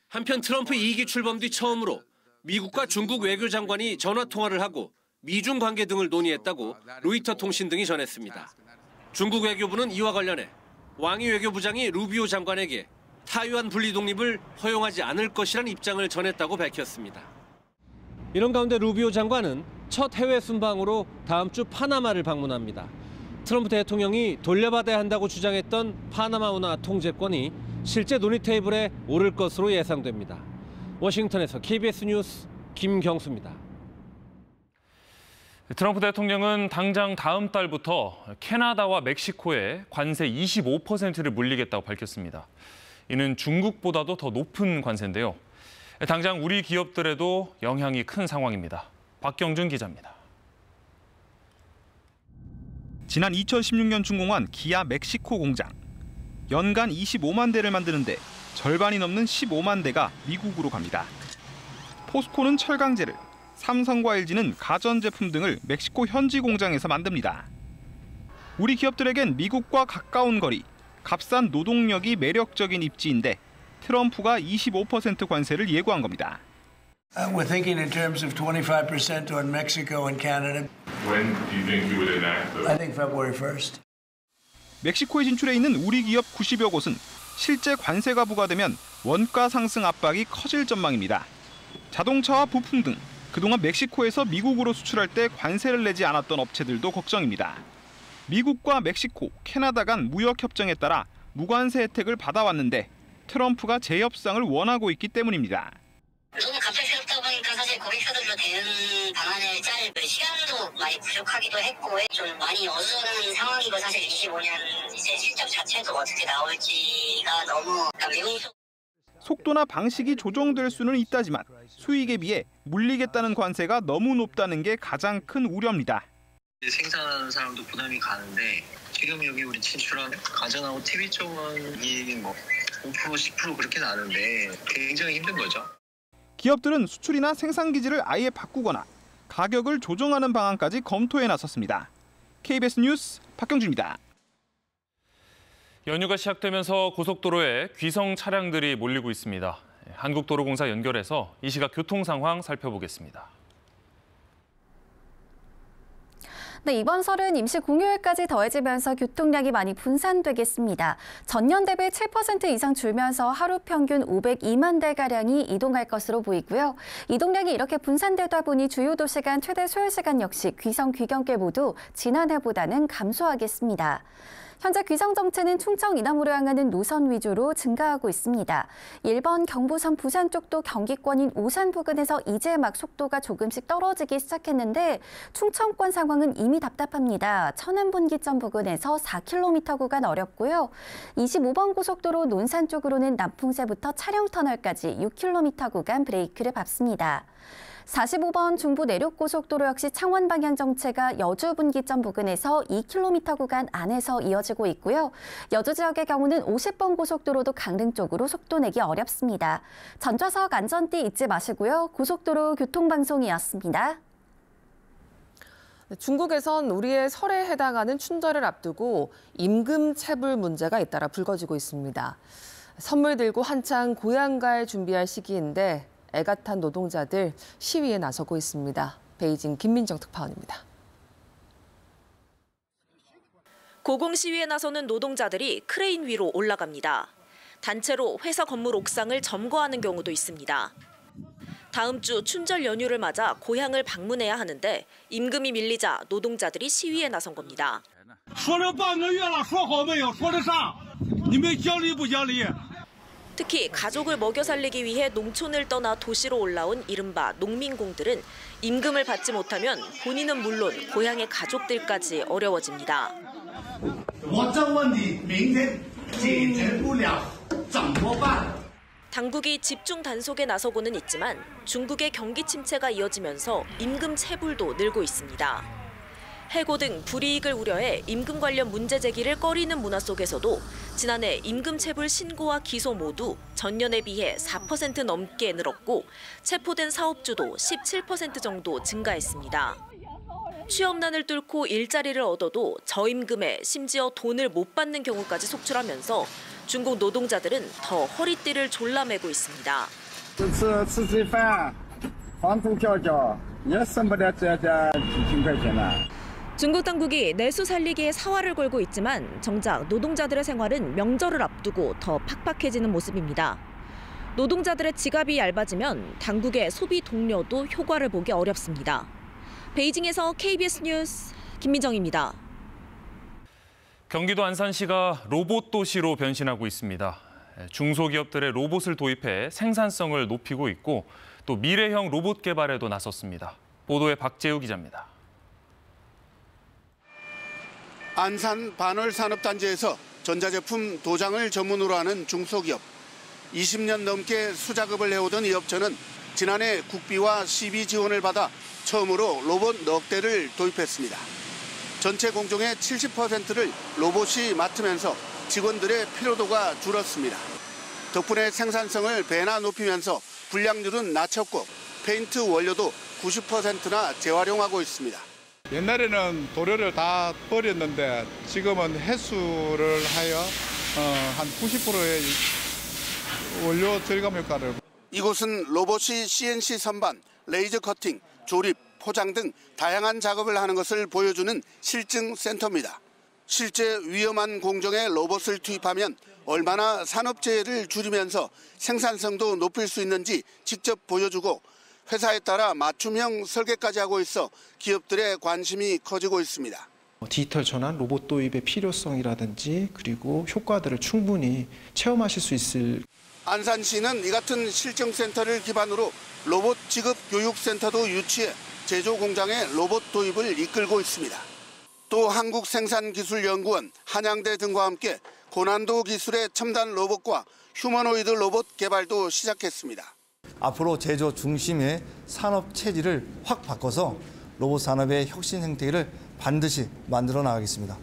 한편 트럼프 2기 출범 뒤 처음으로 미국과 중국 외교장관이 전화 통화를 하고 미중 관계 등을 논의했다고 로이터 통신 등이 전했습니다. 중국 외교부는 이와 관련해 왕이 외교부장이 루비오 장관에게 타이완 분리 독립을 허용하지 않을 것이라는 입장을 전했다고 밝혔습니다. 이런 가운데 루비오 장관은 첫 해외 순방으로 다음 주 파나마를 방문합니다. 트럼프 대통령이 돌려받아야 한다고 주장했던 파나마 운하 통제권이 실제 논의 테이블에 오를 것으로 예상됩니다. 워싱턴에서 KBS 뉴스 김경수입니다. 트럼프 대통령은 당장 다음 달부터 캐나다와 멕시코에 관세 25%를 물리겠다고 밝혔습니다. 이는 중국보다도 더 높은 관세인데요. 당장 우리 기업들에도 영향이 큰 상황입니다. 박경준 기자입니다. 지난 2016년 준공한 기아 멕시코 공장. 연간 25만 대를 만드는데 절반이 넘는 15만 대가 미국으로 갑니다. 포스코는 철강제를, 삼성과 LG는 가전제품 등을 멕시코 현지 공장에서 만듭니다. 우리 기업들에겐 미국과 가까운 거리, 값싼 노동력이 매력적인 입지인데 트럼프가 25% 관세를 예고한 겁니다. We're thinking in terms of 25% on Mexico and Canada. When do you think you would enact those? I think February 1st. 멕시코에 진출해 있는 우리 기업 90여 곳은 실제 관세가 부과되면 원가 상승 압박이 커질 전망입니다. 자동차와 부품 등 그동안 멕시코에서 미국으로 수출할 때 관세를 내지 않았던 업체들도 걱정입니다. 미국과 멕시코, 캐나다 간 무역 협정에 따라 무관세 혜택을 받아왔는데 트럼프가 재협상을 원하고 있기 때문입니다. 너무 갑자기 새롭다 보니까 사실 고객사들로 대응 방안을 짤 시간도 많이 부족하기도 했고 좀 많이 어수선한 상황이고 사실 25년 이제 실적 자체도 어떻게 나올지가 너무 미궁속. 속도나 방식이 조정될 수는 있다지만 수익에 비해 물리겠다는 관세가 너무 높다는 게 가장 큰 우려입니다. 생산하는 사람도 부담이 가는데 지금 여기 우리 진출한 가전하고 TV 쪽은 이익이 뭐 5% 10% 그렇게 나는데 굉장히 힘든 거죠. 기업들은 수출이나 생산 기지를 아예 바꾸거나 가격을 조정하는 방안까지 검토에 나섰습니다. KBS 뉴스 박경준입니다. 연휴가 시작되면서 고속도로에 귀성 차량들이 몰리고 있습니다. 한국도로공사 연결해서 이 시각 교통 상황 살펴보겠습니다. 네, 이번 설은 임시 공휴일까지 더해지면서 교통량이 많이 분산되겠습니다. 전년 대비 7% 이상 줄면서 하루 평균 502만 대가량이 이동할 것으로 보이고요. 이동량이 이렇게 분산되다 보니 주요 도시 간 최대 소요 시간 역시 귀성, 귀경길 모두 지난해보다는 감소하겠습니다. 현재 귀성 정체는 충청 이남으로 향하는 노선 위주로 증가하고 있습니다. 1번 경부선 부산 쪽도 경기권인 오산 부근에서 이제 막 속도가 조금씩 떨어지기 시작했는데 충청권 상황은 이미 답답합니다. 천안 분기점 부근에서 4km 구간 어렵고요. 25번 고속도로 논산 쪽으로는 남풍새부터 차량터널까지 6km 구간 브레이크를 밟습니다. 45번 중부 내륙고속도로 역시 창원 방향 정체가 여주 분기점 부근에서 2km 구간 안에서 이어지고 있고요. 여주 지역의 경우는 50번 고속도로도 강릉 쪽으로 속도 내기 어렵습니다. 전좌석 안전띠 잊지 마시고요. 고속도로 교통방송이었습니다. 중국에선 우리의 설에 해당하는 춘절을 앞두고 임금 체불 문제가 잇따라 불거지고 있습니다. 선물 들고 한창 고향 갈 준비할 시기인데 애가 탄 노동자들 시위에 나서고 있습니다. 베이징 김민정 특파원입니다. 고공 시위에 나서는 노동자들이 크레인 위로 올라갑니다. 단체로 회사 건물 옥상을 점거하는 경우도 있습니다. 다음 주 춘절 연휴를 맞아 고향을 방문해야 하는데 임금이 밀리자 노동자들이 시위에 나선 겁니다. 특히 가족을 먹여 살리기 위해 농촌을 떠나 도시로 올라온 이른바 농민공들은 임금을 받지 못하면 본인은 물론 고향의 가족들까지 어려워집니다. 당국이 집중 단속에 나서고는 있지만 중국의 경기 침체가 이어지면서 임금 체불도 늘고 있습니다. 해고 등 불이익을 우려해 임금 관련 문제 제기를 꺼리는 문화 속에서도 지난해 임금 체불 신고와 기소 모두 전년에 비해 4% 넘게 늘었고 체포된 사업주도 17% 정도 증가했습니다. 취업난을 뚫고 일자리를 얻어도 저임금에 심지어 돈을 못 받는 경우까지 속출하면서 중국 노동자들은 더 허리띠를 졸라매고 있습니다. 중국 당국이 내수 살리기에 사활을 걸고 있지만 정작 노동자들의 생활은 명절을 앞두고 더 팍팍해지는 모습입니다. 노동자들의 지갑이 얇아지면 당국의 소비 동료도 효과를 보기 어렵습니다. 베이징에서 KBS 뉴스 김민정입니다. 경기도 안산시가 로봇 도시로 변신하고 있습니다. 중소기업들의 로봇을 도입해 생산성을 높이고 있고 또 미래형 로봇 개발에도 나섰습니다. 보도에 박재우 기자입니다. 안산 반월산업단지에서 전자제품 도장을 전문으로 하는 중소기업. 20년 넘게 수작업을 해오던 이 업체는 지난해 국비와 시비 지원을 받아 처음으로 로봇 넉 대를 도입했습니다. 전체 공정의 70%를 로봇이 맡으면서 직원들의 피로도가 줄었습니다. 덕분에 생산성을 배나 높이면서 불량률은 낮췄고 페인트 원료도 90%나 재활용하고 있습니다. 옛날에는 도료를 다 버렸는데 지금은 해수를 하여 한 90%의 원료 절감 효과를. 이곳은 로봇이 CNC 선반, 레이저 커팅, 조립, 포장 등 다양한 작업을 하는 것을 보여주는 실증 센터입니다. 실제 위험한 공정에 로봇을 투입하면 얼마나 산업재해를 줄이면서 생산성도 높일 수 있는지 직접 보여주고 회사에 따라 맞춤형 설계까지 하고 있어 기업들의 관심이 커지고 있습니다. 디지털 전환, 로봇 도입의 필요성이라든지 그리고 효과들을 충분히 체험하실 수 있을. 안산시는 이 같은 실증센터를 기반으로 로봇 지급 교육센터도 유치해 제조 공장의 로봇 도입을 이끌고 있습니다. 또 한국생산기술연구원, 한양대 등과 함께 고난도 기술의 첨단 로봇과 휴머노이드 로봇 개발도 시작했습니다. 앞으로 제조 중심의 산업 체질을 확 바꿔서 로봇 산업의 혁신 행태를 반드시 만들어 나가겠습니다.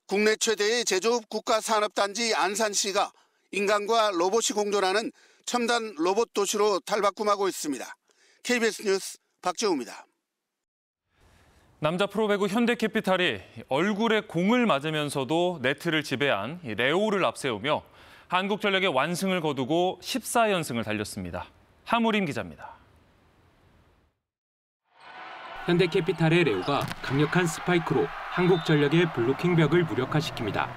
국내 최대의 제조업 국가산업단지 안산시가 인간과 로봇이 공존하는 첨단 로봇 도시로 탈바꿈하고 있습니다. KBS 뉴스 박재우입니다. 남자 프로배구 현대캐피탈이 얼굴에 공을 맞으면서도 네트를 지배한 레오를 앞세우며 한국전력의 완승을 거두고 14연승을 달렸습니다. 하무림 기자입니다. 현대캐피탈의 레오가 강력한 스파이크로 한국전력의 블로킹 벽을 무력화시킵니다.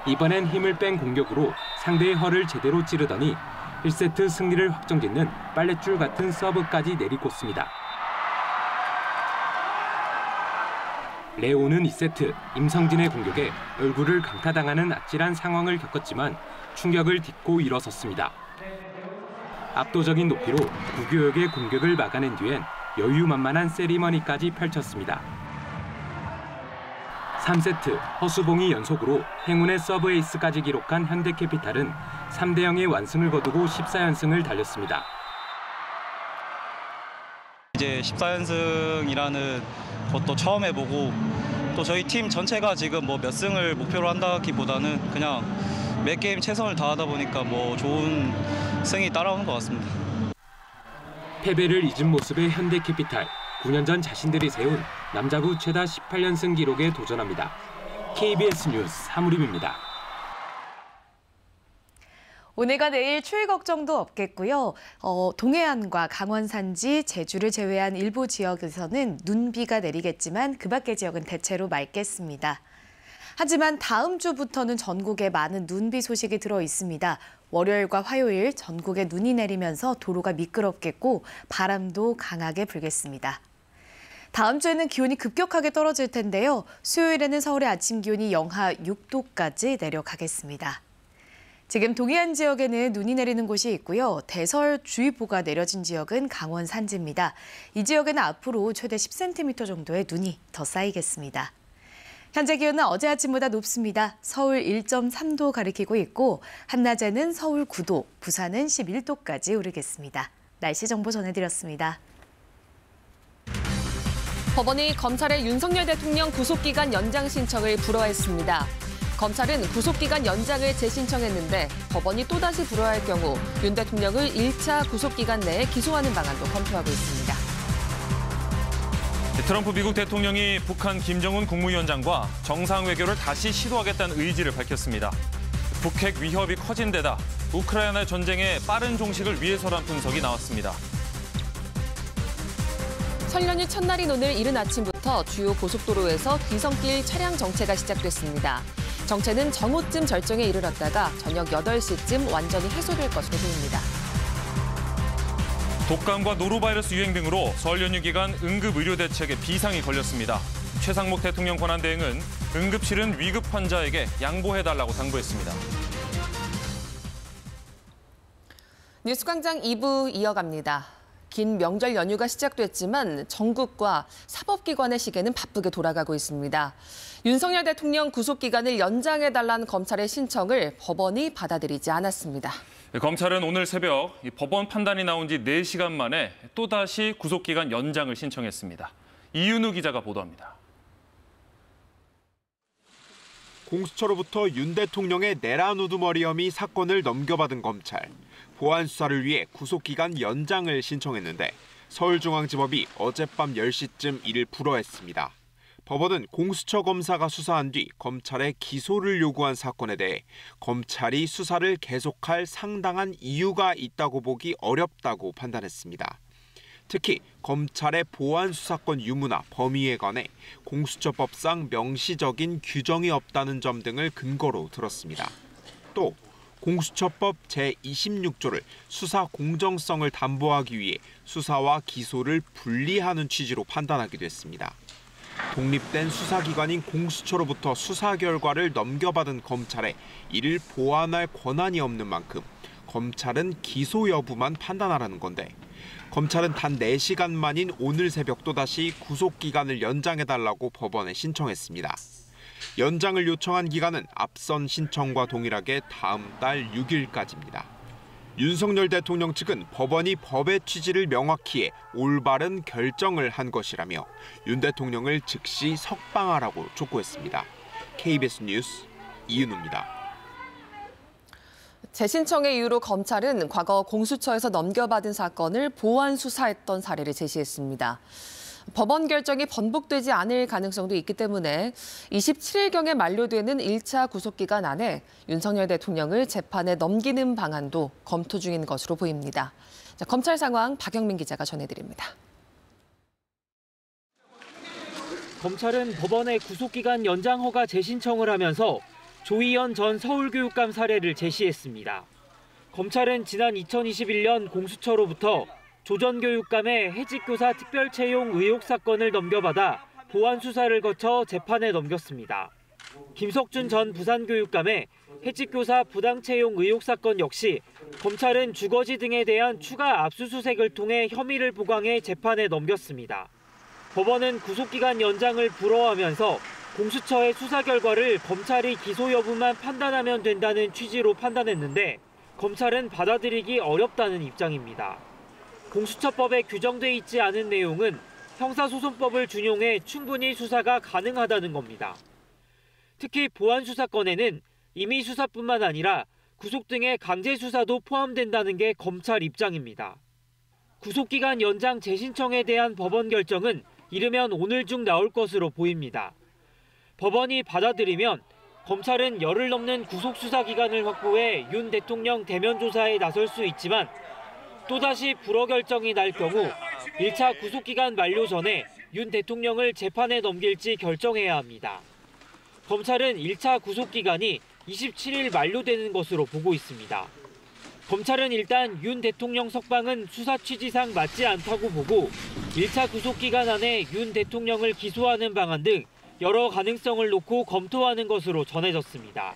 이번엔 힘을 뺀 공격으로 상대의 허를 제대로 찌르더니 1세트 승리를 확정짓는 빨랫줄 같은 서브까지 내리꽂습니다. 레오는 2세트 임성진의 공격에 얼굴을 강타당하는 아찔한 상황을 겪었지만 충격을 딛고 일어섰습니다. 압도적인 높이로 구교역의 공격을 막아낸 뒤엔 여유만만한 세리머니까지 펼쳤습니다. 3세트 허수봉이 연속으로 행운의 서브 에이스까지 기록한 현대캐피탈은 3대0의 완승을 거두고 14연승을 달렸습니다. 이제 14연승이라는 것도 처음 해보고 또 저희 팀 전체가 지금 뭐 몇 승을 목표로 한다기보다는 그냥 매 게임 최선을 다하다 보니까 뭐 좋은 승이 따라오는 것 같습니다. 패배를 잊은 모습의 현대캐피탈. 9년 전 자신들이 세운 남자부 최다 18연승 기록에 도전합니다. KBS 뉴스 하무림입니다. 오늘과 내일 추위 걱정도 없겠고요. 동해안과 강원 산지, 제주를 제외한 일부 지역에서는 눈비가 내리겠지만 그 밖의 지역은 대체로 맑겠습니다. 하지만 다음 주부터는 전국에 많은 눈비 소식이 들어 있습니다. 월요일과 화요일 전국에 눈이 내리면서 도로가 미끄럽겠고 바람도 강하게 불겠습니다. 다음 주에는 기온이 급격하게 떨어질 텐데요. 수요일에는 서울의 아침 기온이 영하 6도까지 내려가겠습니다. 지금 동해안 지역에는 눈이 내리는 곳이 있고요. 대설주의보가 내려진 지역은 강원 산지입니다. 이 지역에는 앞으로 최대 10cm 정도의 눈이 더 쌓이겠습니다. 현재 기온은 어제 아침보다 높습니다. 서울 1.3도 가리키고 있고 한낮에는 서울 9도, 부산은 11도까지 오르겠습니다. 날씨 정보 전해드렸습니다. 법원이 검찰의 윤석열 대통령 구속기간 연장 신청을 불허했습니다. 검찰은 구속기간 연장을 재신청했는데 법원이 또다시 불허할 경우 윤 대통령을 1차 구속기간 내에 기소하는 방안도 검토하고 있습니다. 트럼프 미국 대통령이 북한 김정은 국무위원장과 정상외교를 다시 시도하겠다는 의지를 밝혔습니다. 북핵 위협이 커진 데다 우크라이나 전쟁의 빠른 종식을 위해서란 분석이 나왔습니다. 설 연휴 첫날인 오늘 이른 아침부터 주요 고속도로에서 귀성길 차량 정체가 시작됐습니다. 정체는 정오쯤 절정에 이르렀다가 저녁 8시쯤 완전히 해소될 것으로 보입니다. 독감과 노로바이러스 유행 등으로 설 연휴 기간 응급의료 대책에 비상이 걸렸습니다. 최상목 대통령 권한대행은 응급실은 위급 환자에게 양보해달라고 당부했습니다. 뉴스광장 2부 이어갑니다. 긴 명절 연휴가 시작됐지만 전국과 사법기관의 시계는 바쁘게 돌아가고 있습니다. 윤석열 대통령 구속기간을 연장해달라는 검찰의 신청을 법원이 받아들이지 않았습니다. 검찰은 오늘 새벽 법원 판단이 나온 지 4시간 만에 또다시 구속기간 연장을 신청했습니다. 이윤우 기자가 보도합니다. 공수처로부터 윤 대통령의 내란 우두머리 혐의 사건을 넘겨받은 검찰. 보안 수사를 위해 구속기간 연장을 신청했는데 서울중앙지법이 어젯밤 10시쯤 이를 불허했습니다. 법원은 공수처 검사가 수사한 뒤 검찰에 기소를 요구한 사건에 대해 검찰이 수사를 계속할 상당한 이유가 있다고 보기 어렵다고 판단했습니다. 특히 검찰의 보안 수사권 유무나 범위에 관해 공수처법상 명시적인 규정이 없다는 점 등을 근거로 들었습니다. 또 공수처법 제26조를 수사 공정성을 담보하기 위해 수사와 기소를 분리하는 취지로 판단하기도 했습니다. 독립된 수사기관인 공수처로부터 수사 결과를 넘겨받은 검찰에 이를 보완할 권한이 없는 만큼 검찰은 기소 여부만 판단하라는 건데 검찰은 단 4시간 만인 오늘 새벽 또다시 구속기간을 연장해달라고 법원에 신청했습니다. 연장을 요청한 기간은 앞선 신청과 동일하게 다음 달 6일까지입니다. 윤석열 대통령 측은 법원이 법의 취지를 명확히 해 올바른 결정을 한 것이라며 윤 대통령을 즉시 석방하라고 촉구했습니다. KBS 뉴스 이윤우입니다. 재신청의 이유로 검찰은 과거 공수처에서 넘겨받은 사건을 보완 수사했던 사례를 제시했습니다. 법원 결정이 번복되지 않을 가능성도 있기 때문에 27일경에 만료되는 1차 구속기간 안에 윤석열 대통령을 재판에 넘기는 방안도 검토 중인 것으로 보입니다. 자, 검찰 상황 박영민 기자가 전해드립니다. 검찰은 법원의 구속기간 연장 허가 재신청을 하면서 조희연 전 서울교육감 사례를 제시했습니다. 검찰은 지난 2021년 공수처로부터 조 전 교육감의 해직교사 특별채용 의혹 사건을 넘겨받아 보완 수사를 거쳐 재판에 넘겼습니다. 김석준 전 부산교육감의 해직교사 부당채용 의혹 사건 역시 검찰은 주거지 등에 대한 추가 압수수색을 통해 혐의를 보강해 재판에 넘겼습니다. 법원은 구속기간 연장을 불허하면서 공수처의 수사 결과를 검찰이 기소 여부만 판단하면 된다는 취지로 판단했는데 검찰은 받아들이기 어렵다는 입장입니다. 공수처법에 규정돼 있지 않은 내용은 형사소송법을 준용해 충분히 수사가 가능하다는 겁니다. 특히 보안 수사건에는 임의 수사뿐만 아니라 구속 등의 강제 수사도 포함된다는 게 검찰 입장입니다. 구속기간 연장 재신청에 대한 법원 결정은 이르면 오늘 중 나올 것으로 보입니다. 법원이 받아들이면 검찰은 열흘 넘는 구속수사 기간을 확보해 윤 대통령 대면 조사에 나설 수 있지만 또다시 불허 결정이 날 경우 1차 구속기간 만료 전에 윤 대통령을 재판에 넘길지 결정해야 합니다. 검찰은 1차 구속기간이 27일 만료되는 것으로 보고 있습니다. 검찰은 일단 윤 대통령 석방은 수사 취지상 맞지 않다고 보고 1차 구속기간 안에 윤 대통령을 기소하는 방안 등 여러 가능성을 놓고 검토하는 것으로 전해졌습니다.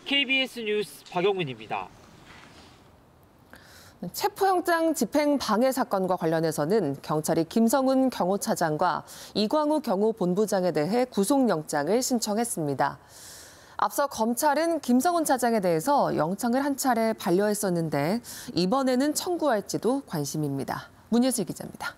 KBS 뉴스 박영민입니다. 체포영장 집행 방해 사건과 관련해서는 경찰이 김성훈 경호차장과 이광우 경호본부장에 대해 구속영장을 신청했습니다. 앞서 검찰은 김성훈 차장에 대해서 영장을 한 차례 반려했었는데 이번에는 청구할지도 관심입니다. 문예슬 기자입니다.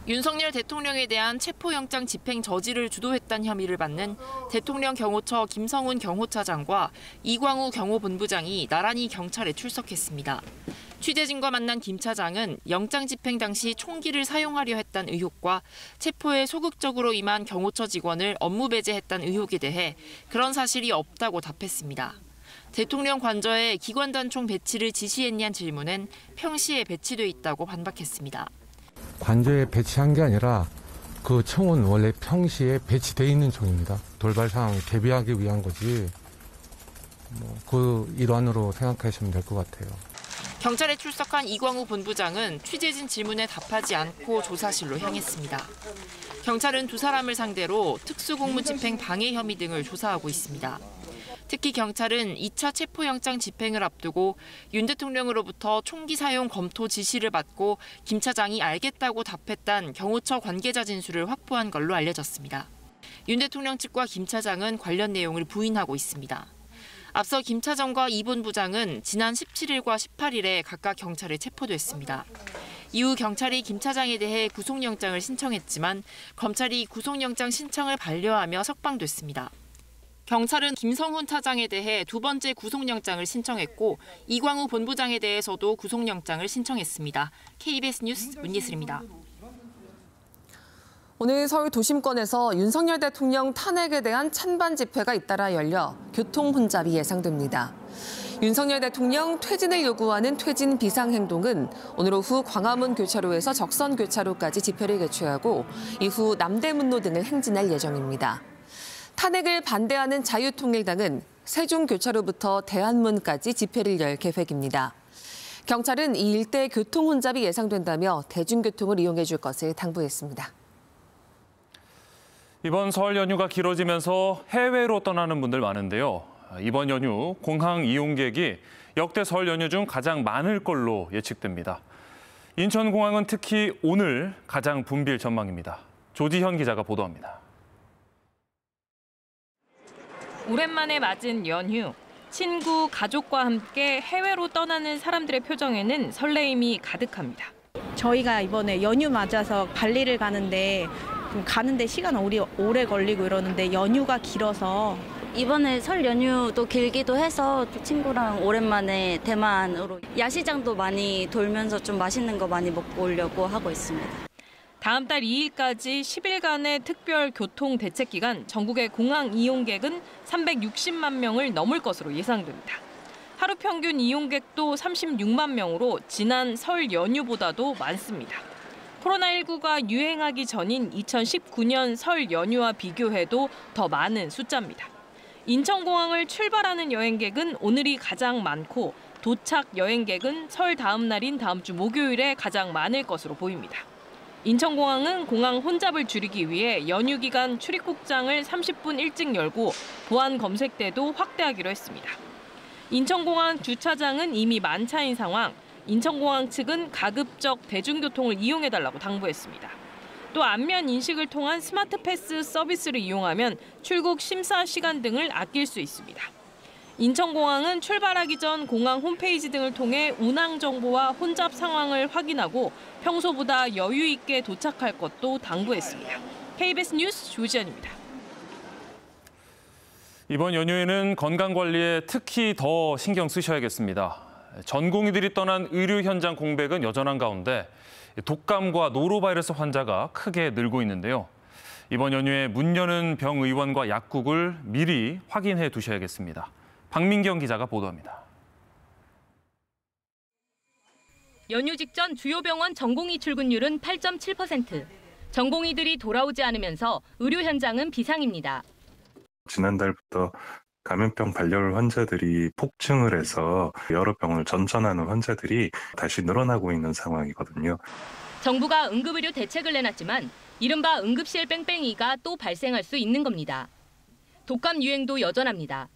윤석열 대통령에 대한 체포영장 집행 저지를 주도했다는 혐의를 받는 대통령 경호처 김성훈 경호차장과 이광우 경호본부장이 나란히 경찰에 출석했습니다. 취재진과 만난 김 차장은 영장 집행 당시 총기를 사용하려 했다는 의혹과 체포에 소극적으로 임한 경호처 직원을 업무 배제했다는 의혹에 대해 그런 사실이 없다고 답했습니다. 대통령 관저에 기관단총 배치를 지시했냐는 질문엔 평시에 배치돼 있다고 반박했습니다. 관저에 배치한 게 아니라 그 총은 원래 평시에 배치돼 있는 총입니다. 돌발 상황에 대비하기 위한 거지. 그 일환으로 생각하시면 될 것 같아요. 경찰에 출석한 이광우 본부장은 취재진 질문에 답하지 않고 조사실로 향했습니다. 경찰은 두 사람을 상대로 특수공무 집행 방해 혐의 등을 조사하고 있습니다. 특히 경찰은 2차 체포영장 집행을 앞두고 윤 대통령으로부터 총기 사용 검토 지시를 받고 김 차장이 알겠다고 답했다는 경호처 관계자 진술을 확보한 걸로 알려졌습니다. 윤 대통령 측과 김 차장은 관련 내용을 부인하고 있습니다. 앞서 김 차장과 이 본부장은 지난 17일과 18일에 각각 경찰에 체포됐습니다. 이후 경찰이 김 차장에 대해 구속영장을 신청했지만 검찰이 구속영장 신청을 반려하며 석방됐습니다. 경찰은 김성훈 차장에 대해 두 번째 구속영장을 신청했고 이광우 본부장에 대해서도 구속영장을 신청했습니다. KBS 뉴스 문예슬입니다. 오늘 서울 도심권에서 윤석열 대통령 탄핵에 대한 찬반 집회가 잇따라 열려 교통 혼잡이 예상됩니다. 윤석열 대통령 퇴진을 요구하는 퇴진 비상행동은 오늘 오후 광화문 교차로에서 적선 교차로까지 집회를 개최하고 이후 남대문로 등을 행진할 예정입니다. 탄핵을 반대하는 자유통일당은 세종교차로부터 대안문까지 집회를 열 계획입니다. 경찰은 이 일대 교통 혼잡이 예상된다며 대중교통을 이용해 줄 것을 당부했습니다. 이번 설 연휴가 길어지면서 해외로 떠나는 분들 많은데요. 이번 연휴 공항 이용객이 역대 설 연휴 중 가장 많을 걸로 예측됩니다. 인천공항은 특히 오늘 가장 붐빌 전망입니다. 조지현 기자가 보도합니다. 오랜만에 맞은 연휴. 친구, 가족과 함께 해외로 떠나는 사람들의 표정에는 설레임이 가득합니다. 저희가 이번에 연휴 맞아서 발리를 가는데 시간 오래 걸리고 이러는데 연휴가 길어서 이번에 설 연휴도 길기도 해서 친구랑 오랜만에 대만으로 야시장도 많이 돌면서 좀 맛있는 거 많이 먹고 오려고 하고 있습니다. 다음 달 2일까지 10일간의 특별 교통 대책 기간 전국의 공항 이용객은 360만 명을 넘을 것으로 예상됩니다. 하루 평균 이용객도 36만 명으로 지난 설 연휴보다도 많습니다. 코로나19가 유행하기 전인 2019년 설 연휴와 비교해도 더 많은 숫자입니다. 인천공항을 출발하는 여행객은 오늘이 가장 많고 도착 여행객은 설 다음 날인 다음 주 목요일에 가장 많을 것으로 보입니다. 인천공항은 공항 혼잡을 줄이기 위해 연휴 기간 출입국장을 30분 일찍 열고 보안 검색대도 확대하기로 했습니다. 인천공항 주차장은 이미 만차인 상황. 인천공항 측은 가급적 대중교통을 이용해달라고 당부했습니다. 또 안면 인식을 통한 스마트 패스 서비스를 이용하면 출국 심사 시간 등을 아낄 수 있습니다. 인천공항은 출발하기 전 공항 홈페이지 등을 통해 운항 정보와 혼잡 상황을 확인하고 평소보다 여유 있게 도착할 것도 당부했습니다. KBS 뉴스 조지현입니다. 이번 연휴에는 건강관리에 특히 더 신경 쓰셔야겠습니다. 전공의들이 떠난 의료 현장 공백은 여전한 가운데 독감과 노로바이러스 환자가 크게 늘고 있는데요. 이번 연휴에 문 여는 병의원과 약국을 미리 확인해 두셔야겠습니다. 박민경 기자가 보도합니다. 연휴 직전 주요 병원 전공의 출근율은 8.7%. 전공의들이 돌아오지 않으면서 의료 현장은 비상입니다. 지난달부터 감염병 발열 환자들이 폭증을 해서 여러 병을 전천하는 환자들이 다시 늘어나고 있는 상황이거든요. 정부가 응급의료 대책을 내놨지만 이른바 응급실 뺑뺑이가 또 발생할 수 있는 겁니다. 독감 유행도 여전합니다.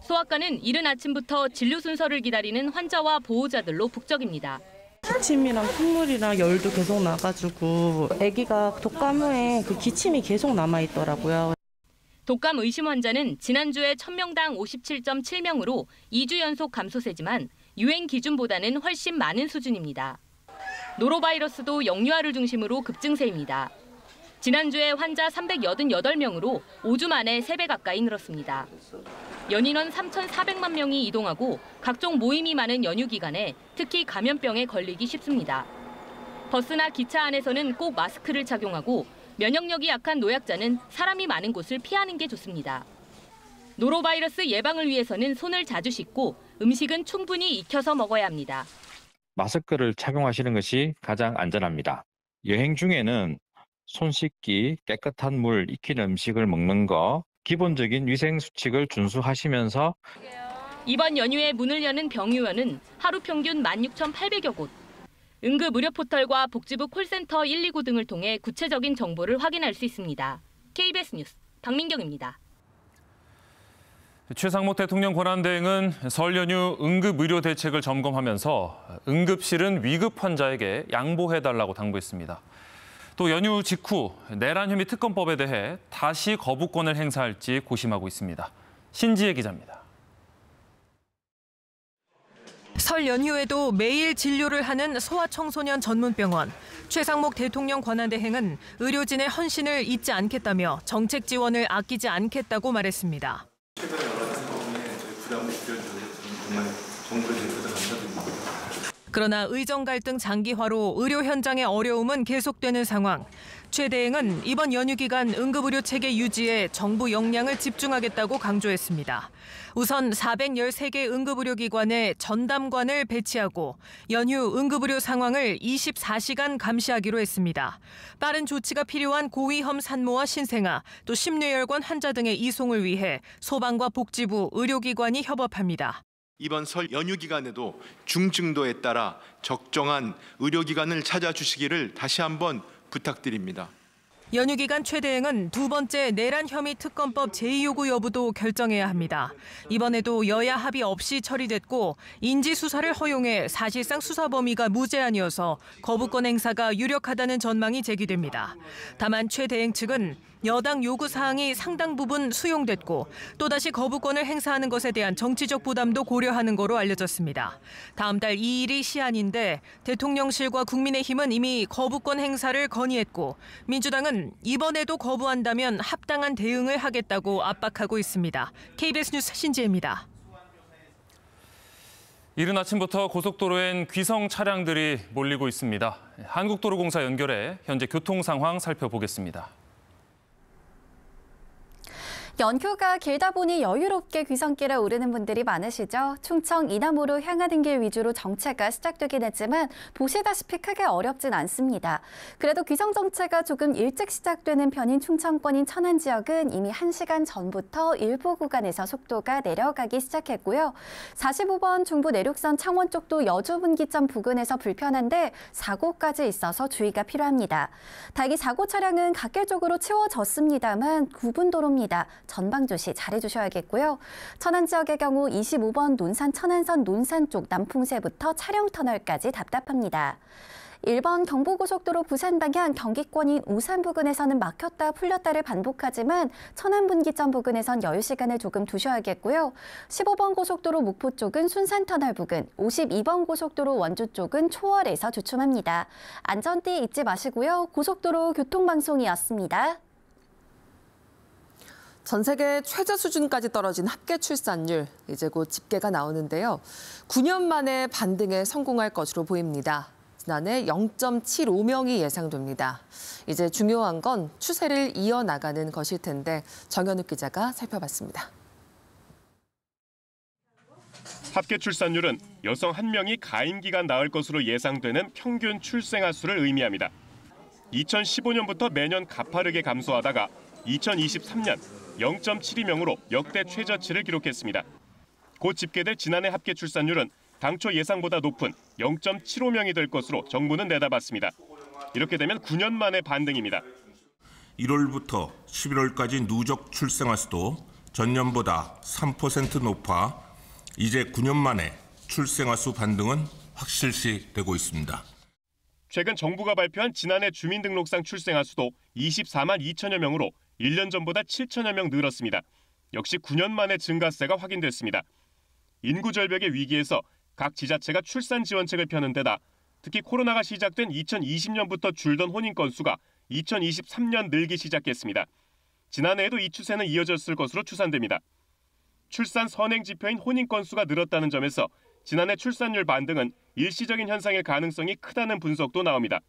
소아과는 이른 아침부터 진료 순서를 기다리는 환자와 보호자들로 북적입니다. 기침이랑 콧물이랑 열도 계속 나가지고 아기가 독감 후에 그 기침이 계속 남아있더라고요. 독감 의심 환자는 지난주에 1000명당 57.7명으로 2주 연속 감소세지만 유행 기준보다는 훨씬 많은 수준입니다. 노로바이러스도 영유아를 중심으로 급증세입니다. 지난주에 환자 388명으로 5주 만에 3배 가까이 늘었습니다. 연인원 3,400만 명이 이동하고 각종 모임이 많은 연휴 기간에 특히 감염병에 걸리기 쉽습니다. 버스나 기차 안에서는 꼭 마스크를 착용하고 면역력이 약한 노약자는 사람이 많은 곳을 피하는 게 좋습니다. 노로바이러스 예방을 위해서는 손을 자주 씻고 음식은 충분히 익혀서 먹어야 합니다. 마스크를 착용하시는 것이 가장 안전합니다. 여행 중에는 손 씻기, 깨끗한 물, 익힌 음식을 먹는 거, 기본적인 위생 수칙을 준수하시면서 이번 연휴에 문을 여는 병의원은 하루 평균 16,800여 곳. 응급 의료 포털과 복지부 콜센터 129 등을 통해 구체적인 정보를 확인할 수 있습니다. KBS 뉴스 박민경입니다. 최상목 대통령 권한대행은 설 연휴 응급의료 대책을 점검하면서 응급실은 위급 환자에게 양보해달라고 당부했습니다. 또 연휴 직후 내란 혐의 특검법에 대해 다시 거부권을 행사할지 고심하고 있습니다. 신지혜 기자입니다. 설 연휴에도 매일 진료를 하는 소아청소년 전문병원. 최상목 대통령 권한대행은 의료진의 헌신을 잊지 않겠다며 정책 지원을 아끼지 않겠다고 말했습니다. 최근에 여러 사건에 부담을 줄여주셔서 정말 정부에 대해서 감사드립니다. 그러나 의정 갈등 장기화로 의료 현장의 어려움은 계속되는 상황. 최 대행은 이번 연휴 기간 응급의료 체계 유지에 정부 역량을 집중하겠다고 강조했습니다. 우선 413개 응급의료기관에 전담관을 배치하고 연휴 응급의료 상황을 24시간 감시하기로 했습니다. 빠른 조치가 필요한 고위험 산모와 신생아, 또 심뇌혈관 환자 등의 이송을 위해 소방과 복지부, 의료기관이 협업합니다. 이번 설 연휴 기간에도 중증도에 따라 적정한 의료기관을 찾아주시기를 다시 한번 부탁드립니다. 연휴 기간 최 대행은 두 번째 내란 혐의 특검법 제2요구 여부도 결정해야 합니다. 이번에도 여야 합의 없이 처리됐고 인지 수사를 허용해 사실상 수사 범위가 무제한이어서 거부권 행사가 유력하다는 전망이 제기됩니다. 다만 최 대행 측은 여당 요구 사항이 상당 부분 수용됐고 또다시 거부권을 행사하는 것에 대한 정치적 부담도 고려하는 거로 알려졌습니다. 다음 달 2일이 시한인데 대통령실과 국민의힘은 이미 거부권 행사를 건의했고 민주당은 이번에도 거부한다면 합당한 대응을 하겠다고 압박하고 있습니다. KBS 뉴스 신지혜입니다. 이른 아침부터 고속도로엔 귀성 차량들이 몰리고 있습니다. 한국도로공사 연결해 현재 교통 상황 살펴보겠습니다. 연휴가 길다 보니 여유롭게 귀성길에 오르는 분들이 많으시죠. 충청 이남으로 향하는 길 위주로 정체가 시작되긴 했지만 보시다시피 크게 어렵진 않습니다. 그래도 귀성 정체가 조금 일찍 시작되는 편인 충청권인 천안 지역은 이미 1시간 전부터 일부 구간에서 속도가 내려가기 시작했고요. 45번 중부 내륙선 창원 쪽도 여주 분기점 부근에서 불편한데 사고까지 있어서 주의가 필요합니다. 다행히 사고 차량은 갓길 쪽으로 치워졌습니다만 구분도로입니다. 전방 조시 잘해주셔야겠고요. 천안 지역의 경우 25번 논산 천안선 논산 쪽 남풍새부터 차량 터널까지 답답합니다. 1번 경부고속도로 부산 방향 경기권인 우산 부근에서는 막혔다 풀렸다를 반복하지만 천안 분기점 부근에선 여유 시간을 조금 두셔야겠고요. 15번 고속도로 목포 쪽은 순산터널 부근, 52번 고속도로 원주 쪽은 초월에서 주춤합니다. 안전띠 잊지 마시고요. 고속도로 교통방송이었습니다. 전 세계 최저 수준까지 떨어진 합계 출산율, 이제 곧 집계가 나오는데요. 9년 만에 반등에 성공할 것으로 보입니다. 지난해 0.75명이 예상됩니다. 이제 중요한 건 추세를 이어나가는 것일 텐데 정현욱 기자가 살펴봤습니다. 합계 출산율은 여성 1명이 가임 기간 낳을 것으로 예상되는 평균 출생아 수를 의미합니다. 2015년부터 매년 가파르게 감소하다가 2023년 0.72명으로 역대 최저치를 기록했습니다. 곧 집계될 지난해 합계 출산율은 당초 예상보다 높은 0.75명이 될 것으로 정부는 내다봤습니다. 이렇게 되면 9년 만의 반등입니다. 1월부터 11월까지 누적 출생아 수도 전년보다 3% 높아 이제 9년 만에 출생아 수 반등은 확실시되고 있습니다. 최근 정부가 발표한 지난해 주민등록상 출생아 수도 24만 2천여 명으로 1년 전보다 7천여 명 늘었습니다. 역시 9년 만에 증가세가 확인됐습니다. 인구 절벽의 위기에서 각 지자체가 출산 지원책을 펴는 데다 특히 코로나가 시작된 2020년부터 줄던 혼인 건수가 2023년 늘기 시작했습니다. 지난해에도 이 추세는 이어졌을 것으로 추산됩니다. 출산 선행 지표인 혼인 건수가 늘었다는 점에서 지난해 출산율 반등은 일시적인 현상일 가능성이 크다는 분석도 나옵니다.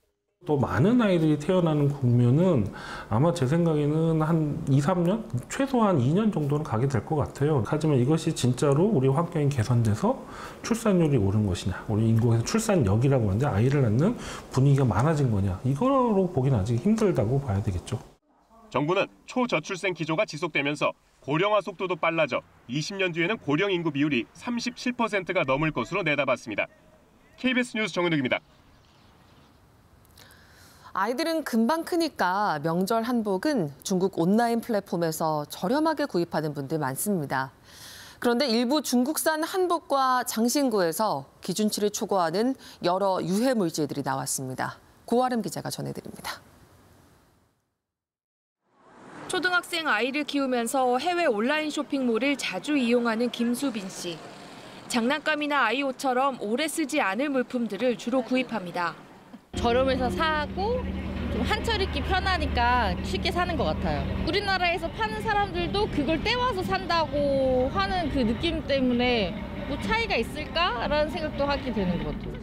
또 많은 아이들이 태어나는 국면은 아마 제 생각에는 한 2, 3년? 최소한 2년 정도는 가게 될 것 같아요. 하지만 이것이 진짜로 우리 환경이 개선돼서 출산율이 오른 것이냐, 우리 인구에서 출산력이라고 하는데 아이를 낳는 분위기가 많아진 거냐, 이거로 보기는 아직 힘들다고 봐야 되겠죠. 정부는 초저출생 기조가 지속되면서 고령화 속도도 빨라져 20년 뒤에는 고령 인구 비율이 37%가 넘을 것으로 내다봤습니다. KBS 뉴스 정은욱입니다. 아이들은 금방 크니까 명절 한복은 중국 온라인 플랫폼에서 저렴하게 구입하는 분들 많습니다. 그런데 일부 중국산 한복과 장신구에서 기준치를 초과하는 여러 유해 물질들이 나왔습니다. 고아름 기자가 전해드립니다. 초등학생 아이를 키우면서 해외 온라인 쇼핑몰을 자주 이용하는 김수빈 씨. 장난감이나 아이 옷처럼 오래 쓰지 않을 물품들을 주로 구입합니다. 저렴해서 사고 좀 한철 입기 편하니까 쉽게 사는 것 같아요. 우리나라에서 파는 사람들도 그걸 떼와서 산다고 하는 그 느낌 때문에 뭐 차이가 있을까라는 생각도 하게 되는 것 같아요.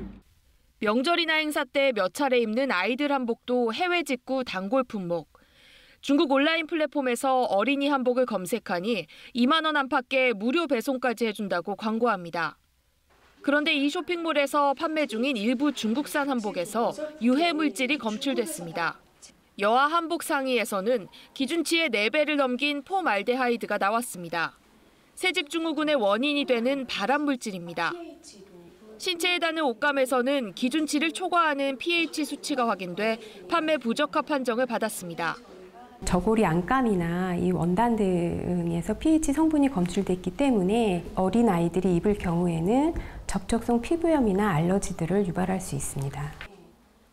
명절이나 행사 때 몇 차례 입는 아이들 한복도 해외 직구 단골 품목. 중국 온라인 플랫폼에서 어린이 한복을 검색하니 2만 원 안팎의 무료 배송까지 해준다고 광고합니다. 그런데 이 쇼핑몰에서 판매 중인 일부 중국산 한복에서 유해 물질이 검출됐습니다. 여아 한복 상의에서는 기준치의 4배를 넘긴 폼알데하이드가 나왔습니다. 새집 증후군의 원인이 되는 발암 물질입니다. 신체에 닿는 옷감에서는 기준치를 초과하는 pH 수치가 확인돼 판매 부적합 판정을 받았습니다. 저고리 안감이나 이 원단 등에서 pH 성분이 검출됐기 때문에 어린 아이들이 입을 경우에는 접촉성 피부염이나 알러지들을 유발할 수 있습니다.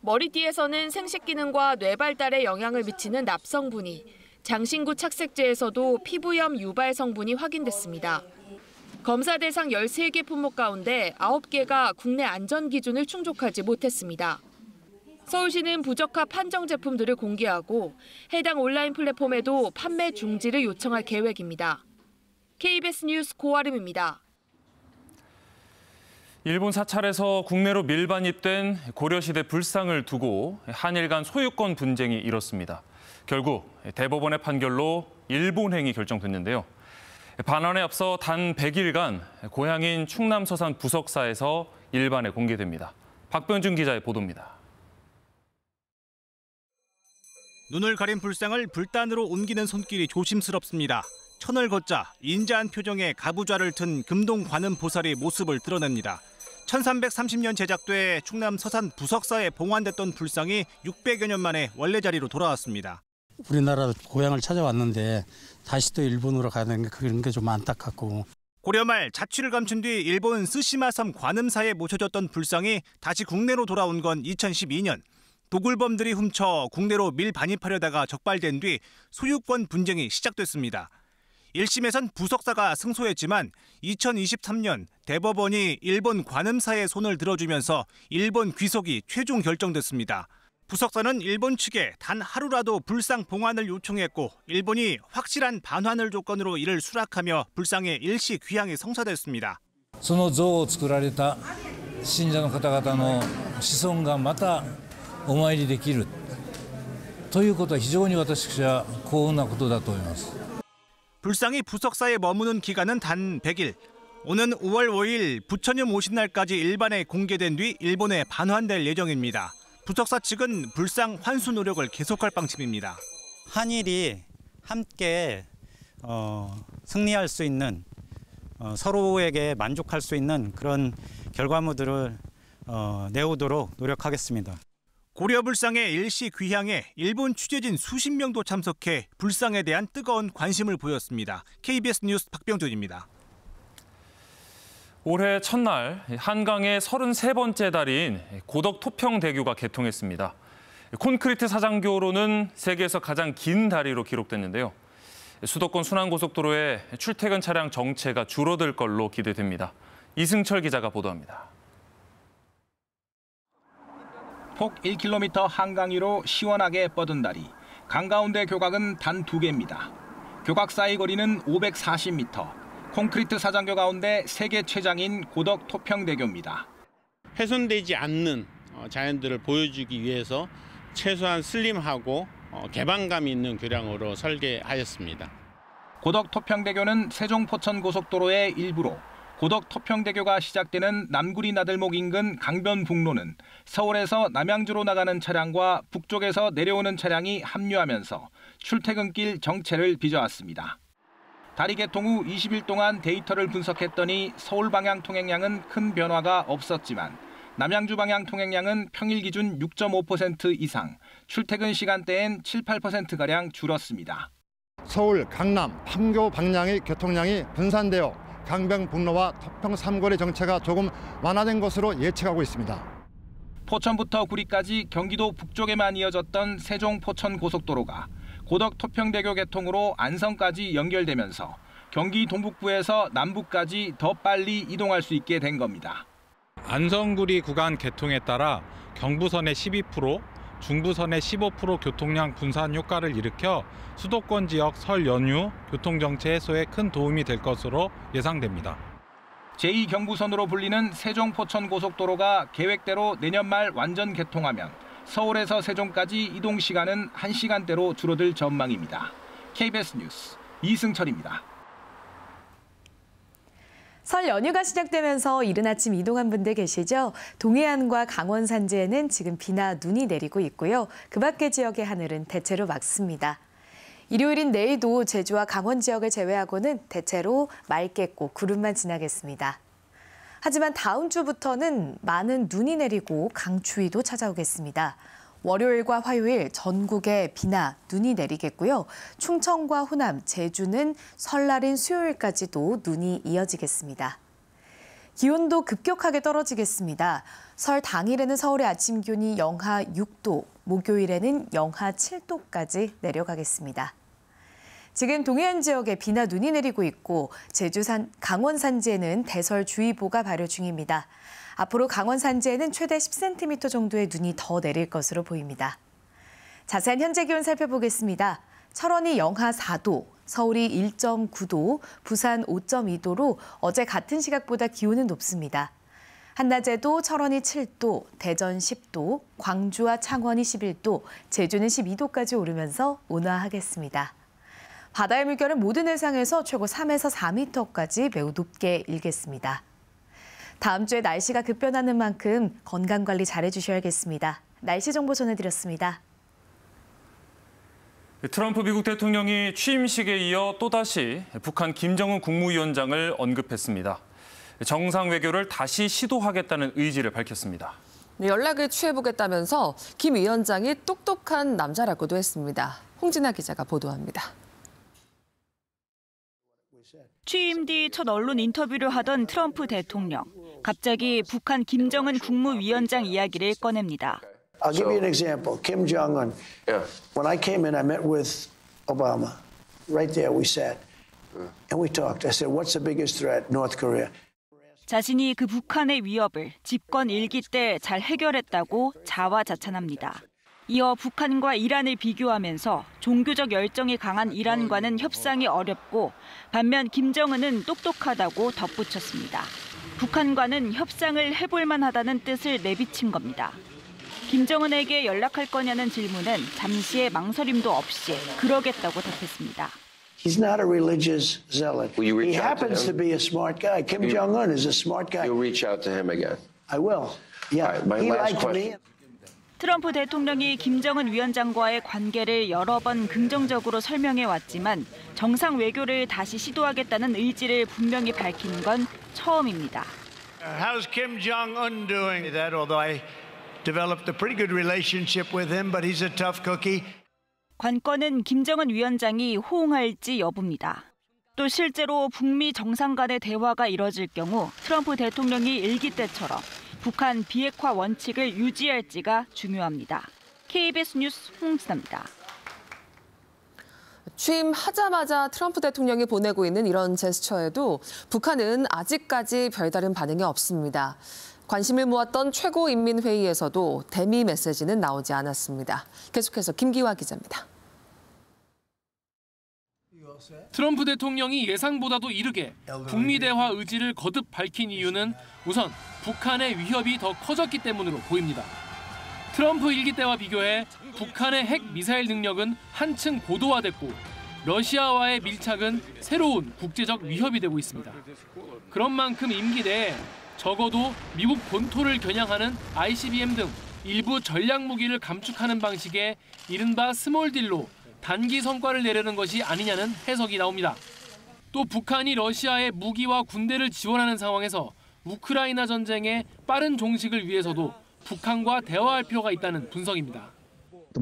머리띠에서는 생식 기능과 뇌 발달에 영향을 미치는 납성분이, 장신구 착색제에서도 피부염 유발 성분이 확인됐습니다. 검사 대상 13개 품목 가운데 9개가 국내 안전 기준을 충족하지 못했습니다. 서울시는 부적합 판정 제품들을 공개하고 해당 온라인 플랫폼에도 판매 중지를 요청할 계획입니다. KBS 뉴스 고아름입니다. 일본 사찰에서 국내로 밀반입된 고려시대 불상을 두고 한일 간 소유권 분쟁이 일었습니다. 결국 대법원의 판결로 일본행이 결정됐는데요. 반환에 앞서 단 100일간 고향인 충남 서산 부석사에서 일반에 공개됩니다. 박병준 기자의 보도입니다. 눈을 가린 불상을 불단으로 옮기는 손길이 조심스럽습니다. 천을 걷자 인자한 표정에 가부좌를 튼 금동 관음 보살이 모습을 드러냅니다. 1330년 제작돼 충남 서산 부석사에 봉환됐던 불상이 600여 년 만에 원래 자리로 돌아왔습니다. 우리나라 고향을 찾아왔는데 다시 또 일본으로 가는 게 그런 게 좀 안타깝고. 고려 말 자취를 감춘 뒤 일본 스시마섬 관음사에 모셔졌던 불상이 다시 국내로 돌아온 건 2012년. 도굴범들이 훔쳐 국내로 밀반입하려다가 적발된 뒤 소유권 분쟁이 시작됐습니다. 1심에선 부석사가 승소했지만 2023년 대법원이 일본 관음사의 손을 들어주면서 일본 귀속이 최종 결정됐습니다. 부석사는 일본 측에 단 하루라도 불상 봉환을 요청했고 일본이 확실한 반환을 조건으로 이를 수락하며 불상의 일시 귀향이 성사됐습니다. その像を作られた信者の方々の子孫がまたお参りできるということは非常に私は幸運なことだと思います。 불상이 부석사에 머무는 기간은 단 100일. 오는 5월 5일 부처님 오신 날까지 일반에 공개된 뒤 일본에 반환될 예정입니다. 부석사 측은 불상 환수 노력을 계속할 방침입니다. 한일이 함께 승리할 수 있는 서로에게 만족할 수 있는 그런 결과물들을 내오도록 노력하겠습니다. 고려 불상의 일시 귀향에 일본 취재진 수십 명도 참석해 불상에 대한 뜨거운 관심을 보였습니다. KBS 뉴스 박병준입니다. 올해 첫날 한강의 33번째 다리인 고덕 토평대교가 개통했습니다. 콘크리트 사장교로는 세계에서 가장 긴 다리로 기록됐는데요. 수도권 순환고속도로에 출퇴근 차량 정체가 줄어들 걸로 기대됩니다. 이승철 기자가 보도합니다. 폭 1km 한강 위로 시원하게 뻗은 다리. 강 가운데 교각은 단 2개입니다. 교각 사이 거리는 540m. 콘크리트 사장교 가운데 세계 최장인 고덕 토평대교입니다. 훼손되지 않는 자연들을 보여주기 위해서 최소한 슬림하고 개방감 있는 교량으로 설계하였습니다. 고덕 토평대교는 세종 포천 고속도로의 일부로 고덕 토평대교가 시작되는 남구리 나들목 인근 강변북로는 서울에서 남양주로 나가는 차량과 북쪽에서 내려오는 차량이 합류하면서 출퇴근길 정체를 빚어왔습니다. 다리 개통 후 20일 동안 데이터를 분석했더니 서울 방향 통행량은 큰 변화가 없었지만 남양주 방향 통행량은 평일 기준 6.5% 이상, 출퇴근 시간대엔 7, 8%가량 줄었습니다. 서울, 강남, 판교 방향의 교통량이 분산되어 강변북로와 토평 3거리 정체가 조금 완화된 것으로 예측하고 있습니다. 포천부터 구리까지 경기도 북쪽에만 이어졌던 세종 포천 고속도로가 고덕 토평대교 개통으로 안성까지 연결되면서 경기 동북부에서 남부까지 더 빨리 이동할 수 있게 된 겁니다. 안성구리 구간 개통에 따라 경부선의 12%, 중부선의 15% 교통량 분산 효과를 일으켜 수도권 지역 설 연휴 교통정체 해소에 큰 도움이 될 것으로 예상됩니다. 제2경부선으로 불리는 세종 포천 고속도로가 계획대로 내년 말 완전 개통하면 서울에서 세종까지 이동 시간은 1시간대로 줄어들 전망입니다. KBS 뉴스 이승철입니다. 설 연휴가 시작되면서 이른 아침 이동한 분들 계시죠? 동해안과 강원 산지에는 지금 비나 눈이 내리고 있고요. 그 밖의 지역의 하늘은 대체로 맑습니다. 일요일인 내일도 제주와 강원 지역을 제외하고는 대체로 맑겠고 구름만 지나겠습니다. 하지만 다음 주부터는 많은 눈이 내리고 강추위도 찾아오겠습니다. 월요일과 화요일 전국에 비나 눈이 내리겠고요. 충청과 호남, 제주는 설날인 수요일까지도 눈이 이어지겠습니다. 기온도 급격하게 떨어지겠습니다. 설 당일에는 서울의 아침 기온이 영하 6도, 목요일에는 영하 7도까지 내려가겠습니다. 지금 동해안 지역에 비나 눈이 내리고 있고 강원 산지에는 대설주의보가 발효 중입니다. 앞으로 강원 산지에는 최대 10cm 정도의 눈이 더 내릴 것으로 보입니다. 자세한 현재 기온 살펴보겠습니다. 철원이 영하 4도, 서울이 1.9도, 부산 5.2도로 어제 같은 시각보다 기온은 높습니다. 한낮에도 철원이 7도, 대전 10도, 광주와 창원이 11도, 제주는 12도까지 오르면서 온화하겠습니다. 바다의 물결은 모든 해상에서 최고 3에서 4m까지 매우 높게 일겠습니다. 다음 주에 날씨가 급변하는 만큼 건강관리 잘해주셔야겠습니다. 날씨 정보 전해드렸습니다. 트럼프 미국 대통령이 취임식에 이어 또다시 북한 김정은 국무위원장을 언급했습니다. 정상 외교를 다시 시도하겠다는 의지를 밝혔습니다. 연락을 취해보겠다면서 김 위원장이 똑똑한 남자라고도 했습니다. 홍진아 기자가 보도합니다. 취임 뒤 첫 언론 인터뷰를 하던 트럼프 대통령. 갑자기 북한 김정은 국무위원장 이야기를 꺼냅니다. I'll give you an example. Kim Jong-un. When I came in, I met with Obama. Right there we sat and we talked. I said, what's the biggest threat? North Korea. 자신이 그 북한의 위협을 집권 1기 때 잘 해결했다고 자화자찬합니다. 이어 북한과 이란을 비교하면서 종교적 열정이 강한 이란과는 협상이 어렵고 반면 김정은은 똑똑하다고 덧붙였습니다. 북한과는 협상을 해볼 만하다는 뜻을 내비친 겁니다. 김정은에게 연락할 거냐는 질문은 잠시의 망설임도 없이 그러겠다고 답했습니다. He's not a religious zealot. He happens to be a smart guy. Kim Jong-un is a smart guy. You'll reach out to him again. I will. Yeah, my he last liked me. question. 트럼프 대통령이 김정은 위원장과의 관계를 여러 번 긍정적으로 설명해 왔지만 정상 외교를 다시 시도하겠다는 의지를 분명히 밝힌 건 처음입니다. How's Kim Jong-un doing that? Although I developed a pretty good relationship with him, but he's a tough cookie. 관건은 김정은 위원장이 호응할지 여부입니다. 또 실제로 북미 정상 간의 대화가 이뤄질 경우 트럼프 대통령이 일기 때처럼 북한 비핵화 원칙을 유지할지가 중요합니다. KBS 뉴스 홍진아입니다. 취임하자마자 트럼프 대통령이 보내고 있는 이런 제스처에도 북한은 아직까지 별다른 반응이 없습니다. 관심을 모았던 최고인민회의에서도 대미 메시지는 나오지 않았습니다. 계속해서 김기화 기자입니다. 트럼프 대통령이 예상보다도 이르게 북미 대화 의지를 거듭 밝힌 이유는 우선 북한의 위협이 더 커졌기 때문으로 보입니다. 트럼프 일기 때와 비교해 북한의 핵 미사일 능력은 한층 고도화됐고 러시아와의 밀착은 새로운 국제적 위협이 되고 있습니다. 그런 만큼 임기 내에 적어도 미국 본토를 겨냥하는 ICBM 등 일부 전략 무기를 감축하는 방식의 이른바 스몰 딜로 단기 성과를 내려는 것이 아니냐는 해석이 나옵니다. 또 북한이 러시아에 무기와 군대를 지원하는 상황에서 우크라이나 전쟁의 빠른 종식을 위해서도 북한과 대화할 필요가 있다는 분석입니다.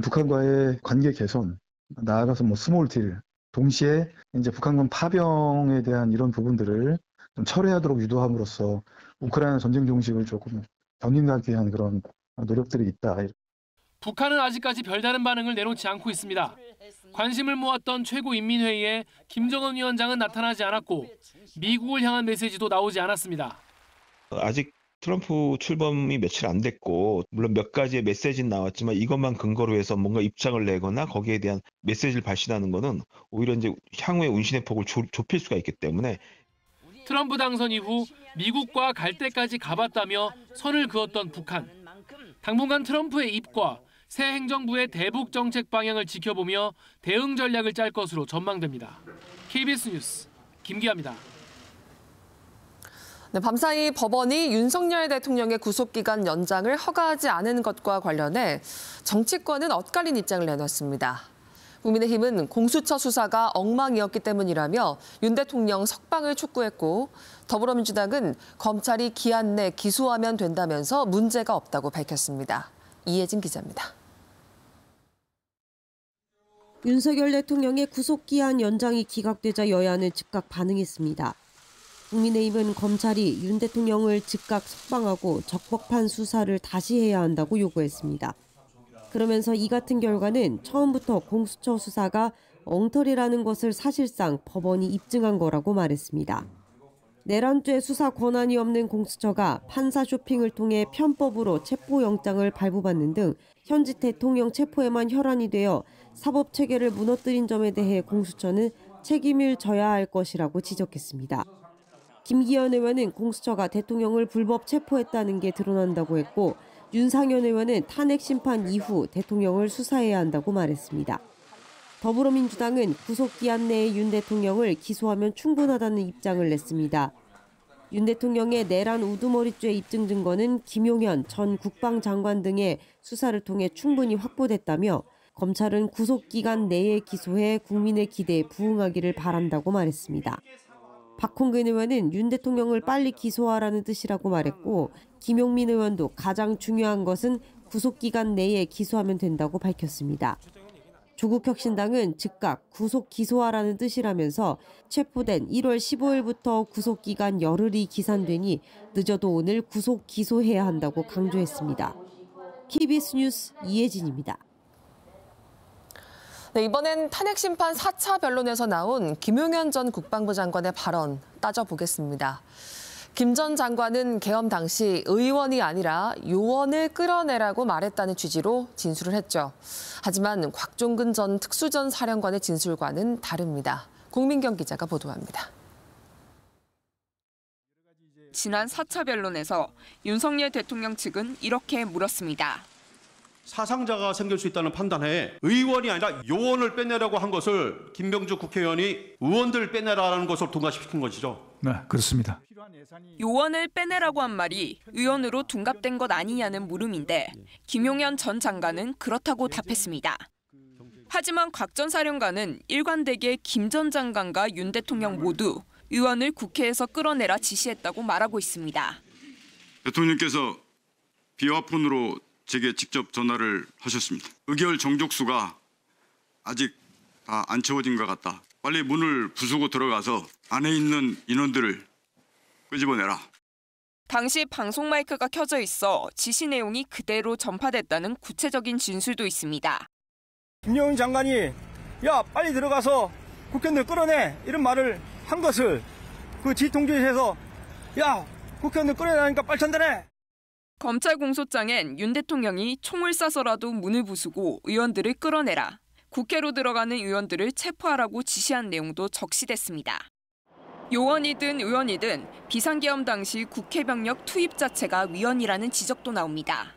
북한과의 관계 개선, 나아가서 스몰 딜, 동시에 이제 북한군 파병에 대한 이런 부분들을 좀 철회하도록 유도함으로써 우크라이나 전쟁 종식을 조금 견인하기 위한 그런 노력들이 있다. 북한은 아직까지 별다른 반응을 내놓지 않고 있습니다. 관심을 모았던 최고인민회의에 김정은 위원장은 나타나지 않았고 미국을 향한 메시지도 나오지 않았습니다. 아직 트럼프 출범이 며칠 안 됐고 물론 몇 가지의 메시지는 나왔지만 이것만 근거로 해서 뭔가 입장을 내거나 거기에 대한 메시지를 발신하는 것은 오히려 이제 향후의 운신의 폭을 좁힐 수가 있기 때문에 트럼프 당선 이후 미국과 갈 때까지 가봤다며 선을 그었던 북한. 당분간 트럼프의 입과 새 행정부의 대북 정책 방향을 지켜보며 대응 전략을 짤 것으로 전망됩니다. KBS 뉴스 김기아입니다. 네, 밤사이 법원이 윤석열 대통령의 구속기간 연장을 허가하지 않은 것과 관련해 정치권은 엇갈린 입장을 내놨습니다. 국민의힘은 공수처 수사가 엉망이었기 때문이라며 윤 대통령 석방을 촉구했고 더불어민주당은 검찰이 기한 내 기소하면 된다면서 문제가 없다고 밝혔습니다. 이혜진 기자입니다. 윤석열 대통령의 구속기한 연장이 기각되자 여야는 즉각 반응했습니다. 국민의힘은 검찰이 윤 대통령을 즉각 석방하고 적법한 수사를 다시 해야 한다고 요구했습니다. 그러면서 이 같은 결과는 처음부터 공수처 수사가 엉터리라는 것을 사실상 법원이 입증한 거라고 말했습니다. 내란죄 수사 권한이 없는 공수처가 판사 쇼핑을 통해 편법으로 체포영장을 발부받는 등 현직 대통령 체포에만 혈안이 되어 사법체계를 무너뜨린 점에 대해 공수처는 책임을 져야 할 것이라고 지적했습니다. 김기현 의원은 공수처가 대통령을 불법 체포했다는 게 드러난다고 했고 윤상현 의원은 탄핵 심판 이후 대통령을 수사해야 한다고 말했습니다. 더불어민주당은 구속기한 내에 윤 대통령을 기소하면 충분하다는 입장을 냈습니다. 윤 대통령의 내란 우두머리죄 입증 증거는 김용현 전 국방장관 등의 수사를 통해 충분히 확보됐다며 검찰은 구속기간 내에 기소해 국민의 기대에 부응하기를 바란다고 말했습니다. 박홍근 의원은 윤 대통령을 빨리 기소하라는 뜻이라고 말했고 김용민 의원도 가장 중요한 것은 구속기간 내에 기소하면 된다고 밝혔습니다. 조국혁신당은 즉각 구속 기소하라는 뜻이라면서 체포된 1월 15일부터 구속기간 열흘이 기산되니 늦어도 오늘 구속 기소해야 한다고 강조했습니다. KBS 뉴스 이혜진입니다. 네, 이번엔 탄핵 심판 4차 변론에서 나온 김용현 전 국방부 장관의 발언 따져보겠습니다. 김 전 장관은 계엄 당시 의원이 아니라 요원을 끌어내라고 말했다는 취지로 진술을 했죠. 하지만 곽종근 전 특수전 사령관의 진술과는 다릅니다. 공민경 기자가 보도합니다. 지난 4차 변론에서 윤석열 대통령 측은 이렇게 물었습니다. 사상자가 생길 수 있다는 판단에 의원이 아니라 요원을 빼내라고 한 것을 김병주 국회의원이 의원들 빼내라는 것을 둔갑시킨 것이죠. 네, 그렇습니다. 요원을 빼내라고 한 말이 의원으로 둔갑된 것 아니냐는 물음인데 김용현 전 장관은 그렇다고 답했습니다. 하지만 곽 전 사령관은 일관되게 김 전 장관과 윤 대통령 모두 의원을 국회에서 끌어내라 지시했다고 말하고 있습니다. 대통령께서 비화폰으로 제게 직접 전화를 하셨습니다. 의결 정족수가 아직 다 안 채워진 것 같다. 빨리 문을 부수고 들어가서 안에 있는 인원들을 끄집어내라. 당시 방송 마이크가 켜져 있어 지시 내용이 그대로 전파됐다는 구체적인 진술도 있습니다. 김용현 장관이 야 빨리 들어가서 국회의원들 끌어내 이런 말을 한 것을 그 지휘통제에서 야 국회의원들 끌어내라니까 빨리 전달해. 검찰 공소장엔 윤 대통령이 총을 쏴서라도 문을 부수고 의원들을 끌어내라. 국회로 들어가는 의원들을 체포하라고 지시한 내용도 적시됐습니다. 요원이든 의원이든 비상계엄 당시 국회 병력 투입 자체가 위헌이라는 지적도 나옵니다.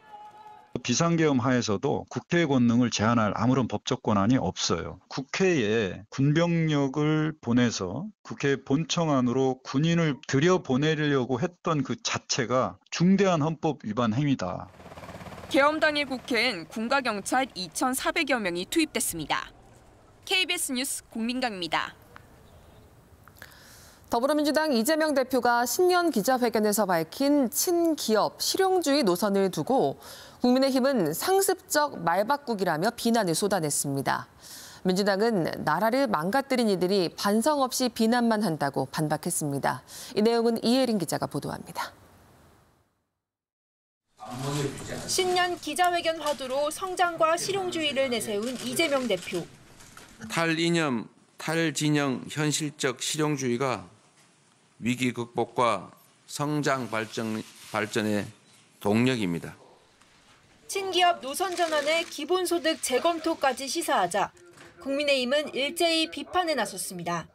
비상계엄 하에서도 국회의 권능을 제한할 아무런 법적 권한이 없어요. 국회에 군병력을 보내서 국회 본청 안으로 군인을 들여보내려고 했던 그 자체가 중대한 헌법 위반 행위다. 계엄 당일 국회엔 군과 경찰 2,400여 명이 투입됐습니다. KBS 뉴스 공민강입니다. 더불어민주당 이재명 대표가 신년 기자회견에서 밝힌 친기업, 실용주의 노선을 두고 국민의힘은 상습적 말바꾸기라며 비난을 쏟아냈습니다. 민주당은 나라를 망가뜨린 이들이 반성 없이 비난만 한다고 반박했습니다. 이 내용은 이혜린 기자가 보도합니다. 신년 기자회견 화두로 성장과 실용주의를 내세운 이재명 대표. 탈이념, 탈진영, 현실적 실용주의가 위기 극복과 성장 발전의 동력입니다. 친기업 노선 전환의 기본소득 재검토까지 시사하자 국민의힘은 일제히 비판에 나섰습니다.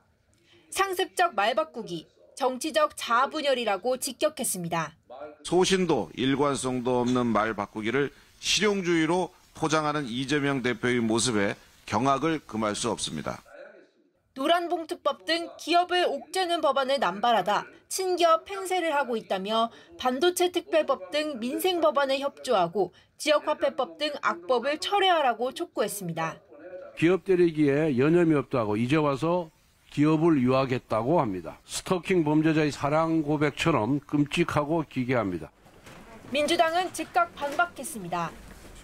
상습적 말바꾸기, 정치적 자아분열이라고 직격했습니다. 소신도 일관성도 없는 말 바꾸기를 실용주의로 포장하는 이재명 대표의 모습에 경악을 금할 수 없습니다. 노란봉투법 등 기업을 옥죄는 법안을 남발하다 친기업 팽세를 하고 있다며 반도체 특별법 등 민생 법안에 협조하고 지역화폐법 등 악법을 철회하라고 촉구했습니다. 기업 때리기에 여념이 없다고 이제 와서 기업을 유학했다고 합니다. 스토킹 범죄자의 사랑 고백처럼 끔찍하고 기괴합니다. 민주당은 즉각 반박했습니다.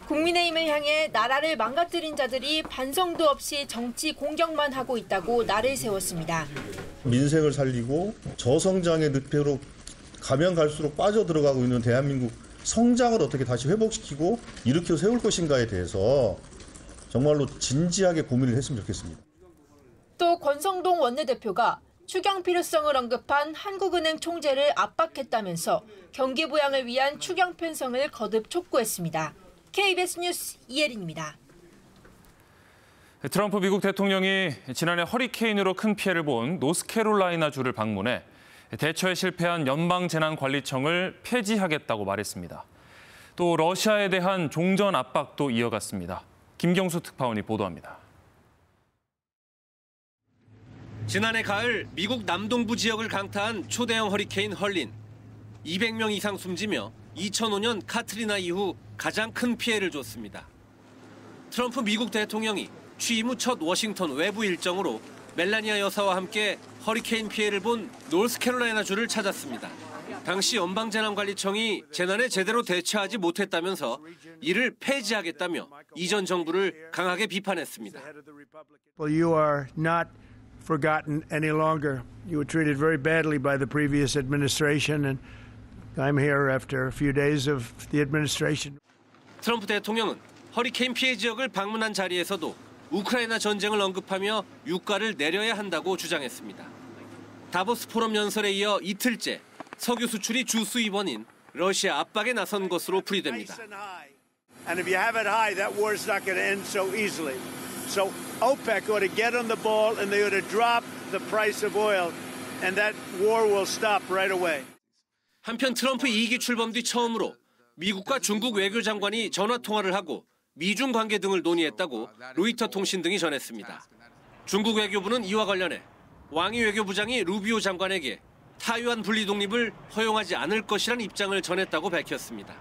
국민의힘을 향해 나라를 망가뜨린 자들이 반성도 없이 정치 공격만 하고 있다고 날을 세웠습니다. 민생을 살리고 저성장의 늪으로 가면 갈수록 빠져들어가고 있는 대한민국 성장을 어떻게 다시 회복시키고 일으켜 세울 것인가에 대해서 정말로 진지하게 고민을 했으면 좋겠습니다. 또 권성동 원내대표가 추경 필요성을 언급한 한국은행 총재를 압박했다면서 경기 부양을 위한 추경 편성을 거듭 촉구했습니다. KBS 뉴스 이혜린입니다. 트럼프 미국 대통령이 지난해 허리케인으로 큰 피해를 본 노스캐롤라이나주를 방문해 대처에 실패한 연방재난관리청을 폐지하겠다고 말했습니다. 또 러시아에 대한 종전 압박도 이어갔습니다. 김경수 특파원이 보도합니다. 지난해 가을 미국 남동부 지역을 강타한 초대형 허리케인 헐린. 200명 이상 숨지며 2005년 카트리나 이후 가장 큰 피해를 줬습니다. 트럼프 미국 대통령이 취임 후 첫 워싱턴 외부 일정으로 멜라니아 여사와 함께 허리케인 피해를 본 노스캐롤라이나주를 찾았습니다. 당시 연방재난관리청이 재난에 제대로 대처하지 못했다면서 이를 폐지하겠다며 이전 정부를 강하게 비판했습니다. Well, you are not forgotten any longer. You were treated very badly by the previous administration, and I'm here after a few days of the administration. 트럼프 대통령은 허리케인 피해 지역을 방문한 자리에서도 우크라이나 전쟁을 언급하며 유가를 내려야 한다고 주장했습니다. 다보스 포럼 연설에 이어 이틀째 석유 수출이 주 수입원인 러시아 압박에 나선 것으로 풀이됩니다. And if you have it high, that war is not going to end so easily. So OPEC ought to get on the ball and they ought to drop the price of oil, and that war will stop right away. 한편 트럼프 2기 출범 뒤 처음으로 미국과 중국 외교장관이 전화 통화를 하고 미중 관계 등을 논의했다고 로이터 통신 등이 전했습니다. 중국 외교부는 이와 관련해 왕이 외교부장이 루비오 장관에게 타이완 분리 독립을 허용하지 않을 것이란 입장을 전했다고 밝혔습니다.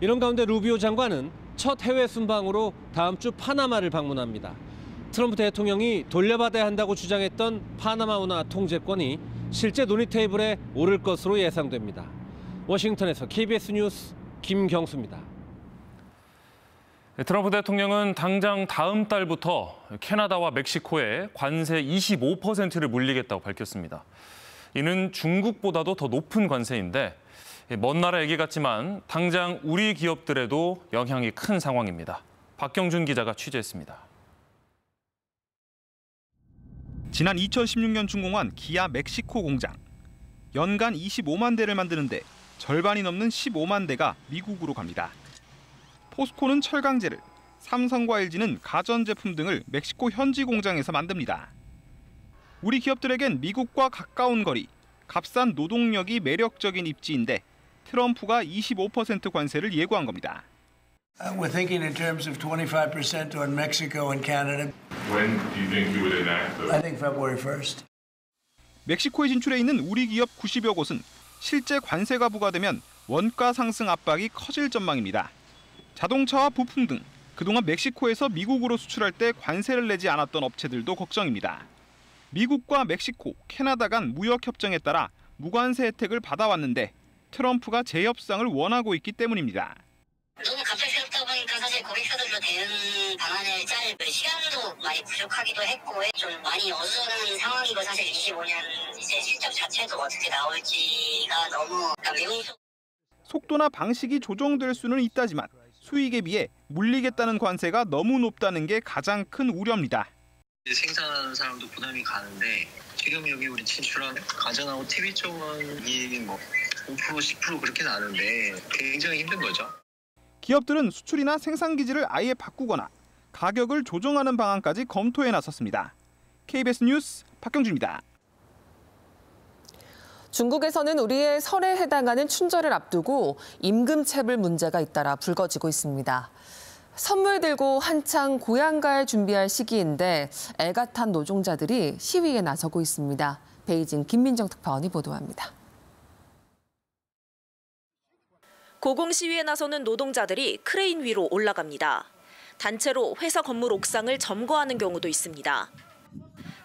이런 가운데 루비오 장관은 첫 해외 순방으로 다음 주 파나마를 방문합니다. 트럼프 대통령이 돌려받아야 한다고 주장했던 파나마 운하 통제권이 실제 논의 테이블에 오를 것으로 예상됩니다. 워싱턴에서 KBS 뉴스 김경수입니다. 트럼프 대통령은 당장 다음 달부터 캐나다와 멕시코에 관세 25%를 물리겠다고 밝혔습니다. 이는 중국보다도 더 높은 관세인데 먼 나라 얘기 같지만 당장 우리 기업들에도 영향이 큰 상황입니다. 박경준 기자가 취재했습니다. 지난 2016년 준공한 기아 멕시코 공장. 연간 25만 대를 만드는데 절반이 넘는 15만 대가 미국으로 갑니다. 포스코는 철강제를, 삼성과 LG는 가전제품 등을 멕시코 현지 공장에서 만듭니다. 우리 기업들에겐 미국과 가까운 거리, 값싼 노동력이 매력적인 입지인데 트럼프가 25% 관세를 예고한 겁니다. We're thinking in terms of 25% on Mexico and Canada. When do you think you would enact those? I think February 1st. 멕시코에 진출해 있는 우리 기업 90여 곳은 실제 관세가 부과되면 원가 상승 압박이 커질 전망입니다. 자동차와 부품 등 그동안 멕시코에서 미국으로 수출할 때 관세를 내지 않았던 업체들도 걱정입니다. 미국과 멕시코, 캐나다 간 무역 협정에 따라 무관세 혜택을 받아왔는데 트럼프가 재협상을 원하고 있기 때문입니다. 너무 갑작스럽다 보니까 사실 고객사들로 대응 방안을 짤 시간도 많이 부족하기도 했고 좀 많이 어수선한 상황이고 사실 25년 이제 실적 자체도 어떻게 나올지가 너무 미궁속. 속도나 방식이 조정될 수는 있다지만 수익에 비해 물리겠다는 관세가 너무 높다는 게 가장 큰 우려입니다. 생산하는 사람도 부담이 가는데 지금 여기 우리 진출한 가전하고 TV 쪽은 이익이 5% 10% 그렇게 나는데 굉장히 힘든 거죠. 기업들은 수출이나 생산 기지를 아예 바꾸거나 가격을 조정하는 방안까지 검토해 나섰습니다. KBS 뉴스 박경준입니다. 중국에서는 우리의 설에 해당하는 춘절을 앞두고 임금 체불 문제가 잇따라 불거지고 있습니다. 선물 들고 한창 고향갈 준비할 시기인데 애가 탄 노동자들이 시위에 나서고 있습니다. 베이징 김민정 특파원이 보도합니다. 고공 시위에 나서는 노동자들이 크레인 위로 올라갑니다. 단체로 회사 건물 옥상을 점거하는 경우도 있습니다.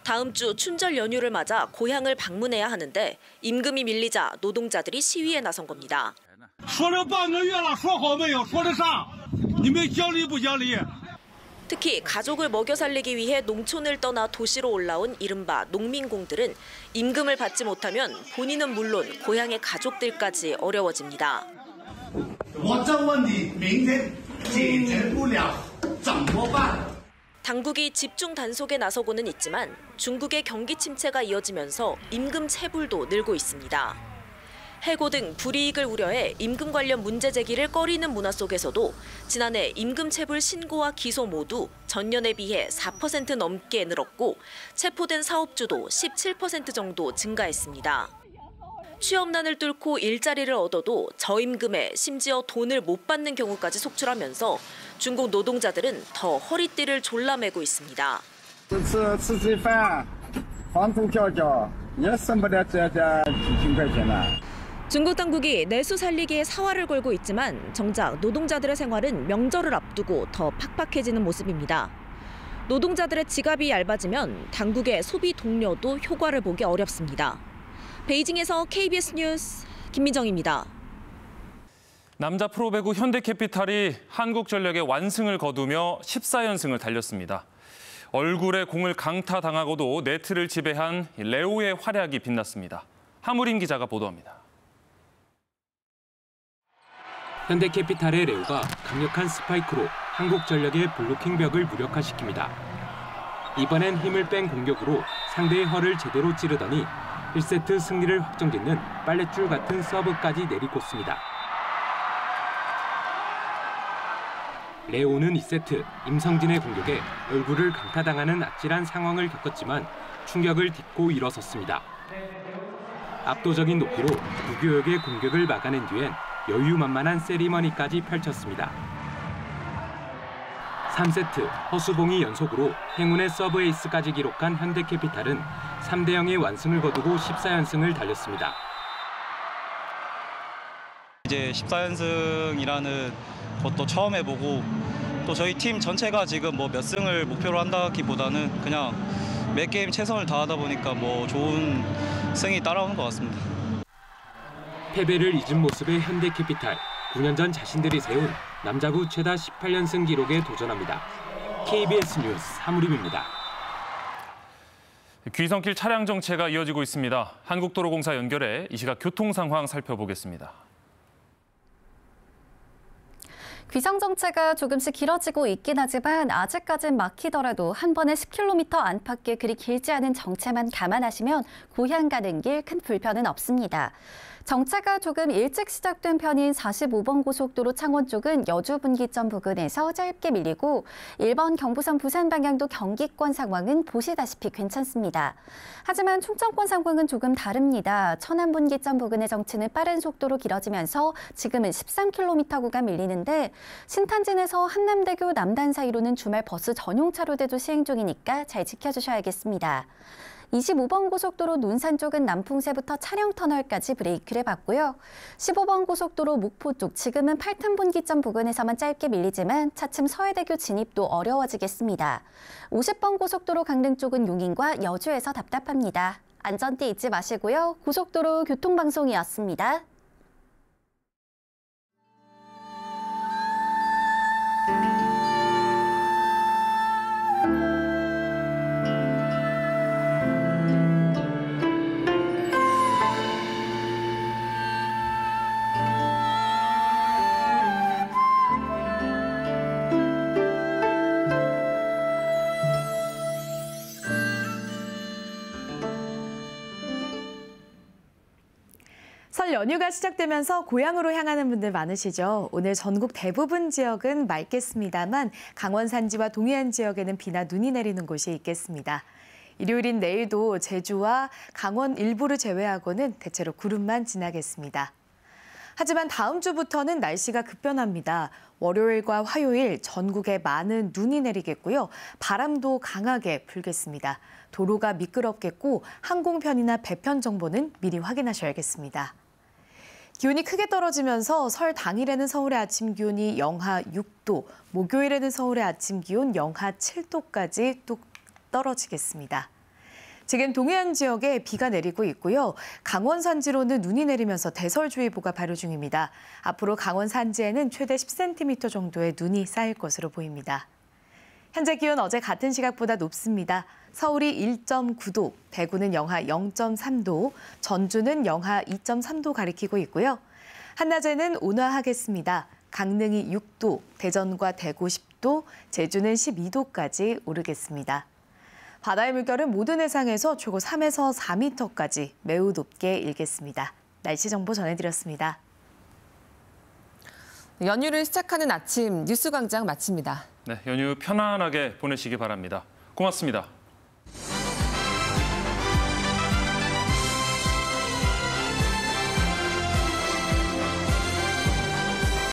다음 주 춘절 연휴를 맞아 고향을 방문해야 하는데 임금이 밀리자 노동자들이 시위에 나선 겁니다. 특히 가족을 먹여 살리기 위해 농촌을 떠나 도시로 올라온 이른바 농민공들은 임금을 받지 못하면 본인은 물론 고향의 가족들까지 어려워집니다. 당국이 집중 단속에 나서고는 있지만 중국의 경기 침체가 이어지면서 임금 체불도 늘고 있습니다. 해고 등 불이익을 우려해 임금 관련 문제 제기를 꺼리는 문화 속에서도 지난해 임금 체불 신고와 기소 모두 전년에 비해 4% 넘게 늘었고 체포된 사업주도 17% 정도 증가했습니다. 취업난을 뚫고 일자리를 얻어도 저임금에 심지어 돈을 못 받는 경우까지 속출하면서 중국 노동자들은 더 허리띠를 졸라매고 있습니다. 중국 당국이 내수 살리기에 사활을 걸고 있지만 정작 노동자들의 생활은 명절을 앞두고 더 팍팍해지는 모습입니다. 노동자들의 지갑이 얇아지면 당국의 소비 동료도 효과를 보기 어렵습니다. 베이징에서 KBS 뉴스 김민정입니다. 남자 프로배구 현대캐피탈이 한국전력의 완승을 거두며 14연승을 달렸습니다. 얼굴에 공을 강타당하고도 네트를 지배한 레오의 활약이 빛났습니다. 하무림 기자가 보도합니다. 현대캐피탈의 레오가 강력한 스파이크로 한국전력의 블로킹 벽을 무력화시킵니다. 이번엔 힘을 뺀 공격으로 상대의 허를 제대로 찌르더니 1세트 승리를 확정짓는 빨랫줄 같은 서브까지 내리꽂습니다. 레오는 2세트 임성진의 공격에 얼굴을 강타당하는 아찔한 상황을 겪었지만 충격을 딛고 일어섰습니다. 압도적인 높이로 무교역의 공격을 막아낸 뒤엔 여유만만한 세리머니까지 펼쳤습니다. 3세트 허수봉이 연속으로 행운의 서브 에이스까지 기록한 현대캐피탈은 3대0의 완승을 거두고 14연승을 달렸습니다. 이제 14연승이라는 것도 처음 해보고 또 저희 팀 전체가 지금 뭐 몇 승을 목표로 한다기보다는 그냥 매 게임 최선을 다하다 보니까 뭐 좋은 승이 따라오는 것 같습니다. 패배를 잊은 모습의 현대캐피탈. 9년 전 자신들이 세운 남자부 최다 18연승 기록에 도전합니다. KBS 뉴스 함우림입니다. 귀성길 차량 정체가 이어지고 있습니다. 한국도로공사 연결해 이 시각 교통 상황 살펴보겠습니다. 귀성 정체가 조금씩 길어지고 있긴 하지만 아직까진 막히더라도 한 번에 10km 안팎의 그리 길지 않은 정체만 감안하시면 고향 가는 길 큰 불편은 없습니다. 정체가 조금 일찍 시작된 편인 45번 고속도로 창원 쪽은 여주 분기점 부근에서 짧게 밀리고 1번 경부선 부산 방향도 경기권 상황은 보시다시피 괜찮습니다. 하지만 충청권 상황은 조금 다릅니다. 천안 분기점 부근의 정체는 빠른 속도로 길어지면서 지금은 13km 구간 밀리는데 신탄진에서 한남대교 남단 사이로는 주말 버스 전용 차로대도 시행 중이니까 잘 지켜주셔야겠습니다. 25번 고속도로 논산 쪽은 남풍세부터 차량터널까지 브레이크를 밟고요. 15번 고속도로 목포 쪽 지금은 8탄 분기점 부근에서만 짧게 밀리지만 차츰 서해대교 진입도 어려워지겠습니다. 50번 고속도로 강릉 쪽은 용인과 여주에서 답답합니다. 안전띠 잊지 마시고요. 고속도로 교통방송이었습니다. 설 연휴가 시작되면서 고향으로 향하는 분들 많으시죠? 오늘 전국 대부분 지역은 맑겠습니다만 강원 산지와 동해안 지역에는 비나 눈이 내리는 곳이 있겠습니다. 일요일인 내일도 제주와 강원 일부를 제외하고는 대체로 구름만 지나겠습니다. 하지만 다음 주부터는 날씨가 급변합니다. 월요일과 화요일 전국에 많은 눈이 내리겠고요. 바람도 강하게 불겠습니다. 도로가 미끄럽겠고 항공편이나 배편 정보는 미리 확인하셔야겠습니다. 기온이 크게 떨어지면서 설 당일에는 서울의 아침 기온이 영하 6도, 목요일에는 서울의 아침 기온 영하 7도까지 뚝 떨어지겠습니다. 지금 동해안 지역에 비가 내리고 있고요. 강원 산지로는 눈이 내리면서 대설주의보가 발효 중입니다. 앞으로 강원 산지에는 최대 10cm 정도의 눈이 쌓일 것으로 보입니다. 현재 기온 어제 같은 시각보다 높습니다. 서울이 1.9도, 대구는 영하 0.3도, 전주는 영하 2.3도 가리키고 있고요. 한낮에는 온화하겠습니다. 강릉이 6도, 대전과 대구 10도, 제주는 12도까지 오르겠습니다. 바다의 물결은 모든 해상에서 최고 3에서 4m까지 매우 높게 일겠습니다. 날씨 정보 전해드렸습니다. 연휴를 시작하는 아침 뉴스광장 마칩니다. 네, 연휴 편안하게 보내시기 바랍니다. 고맙습니다.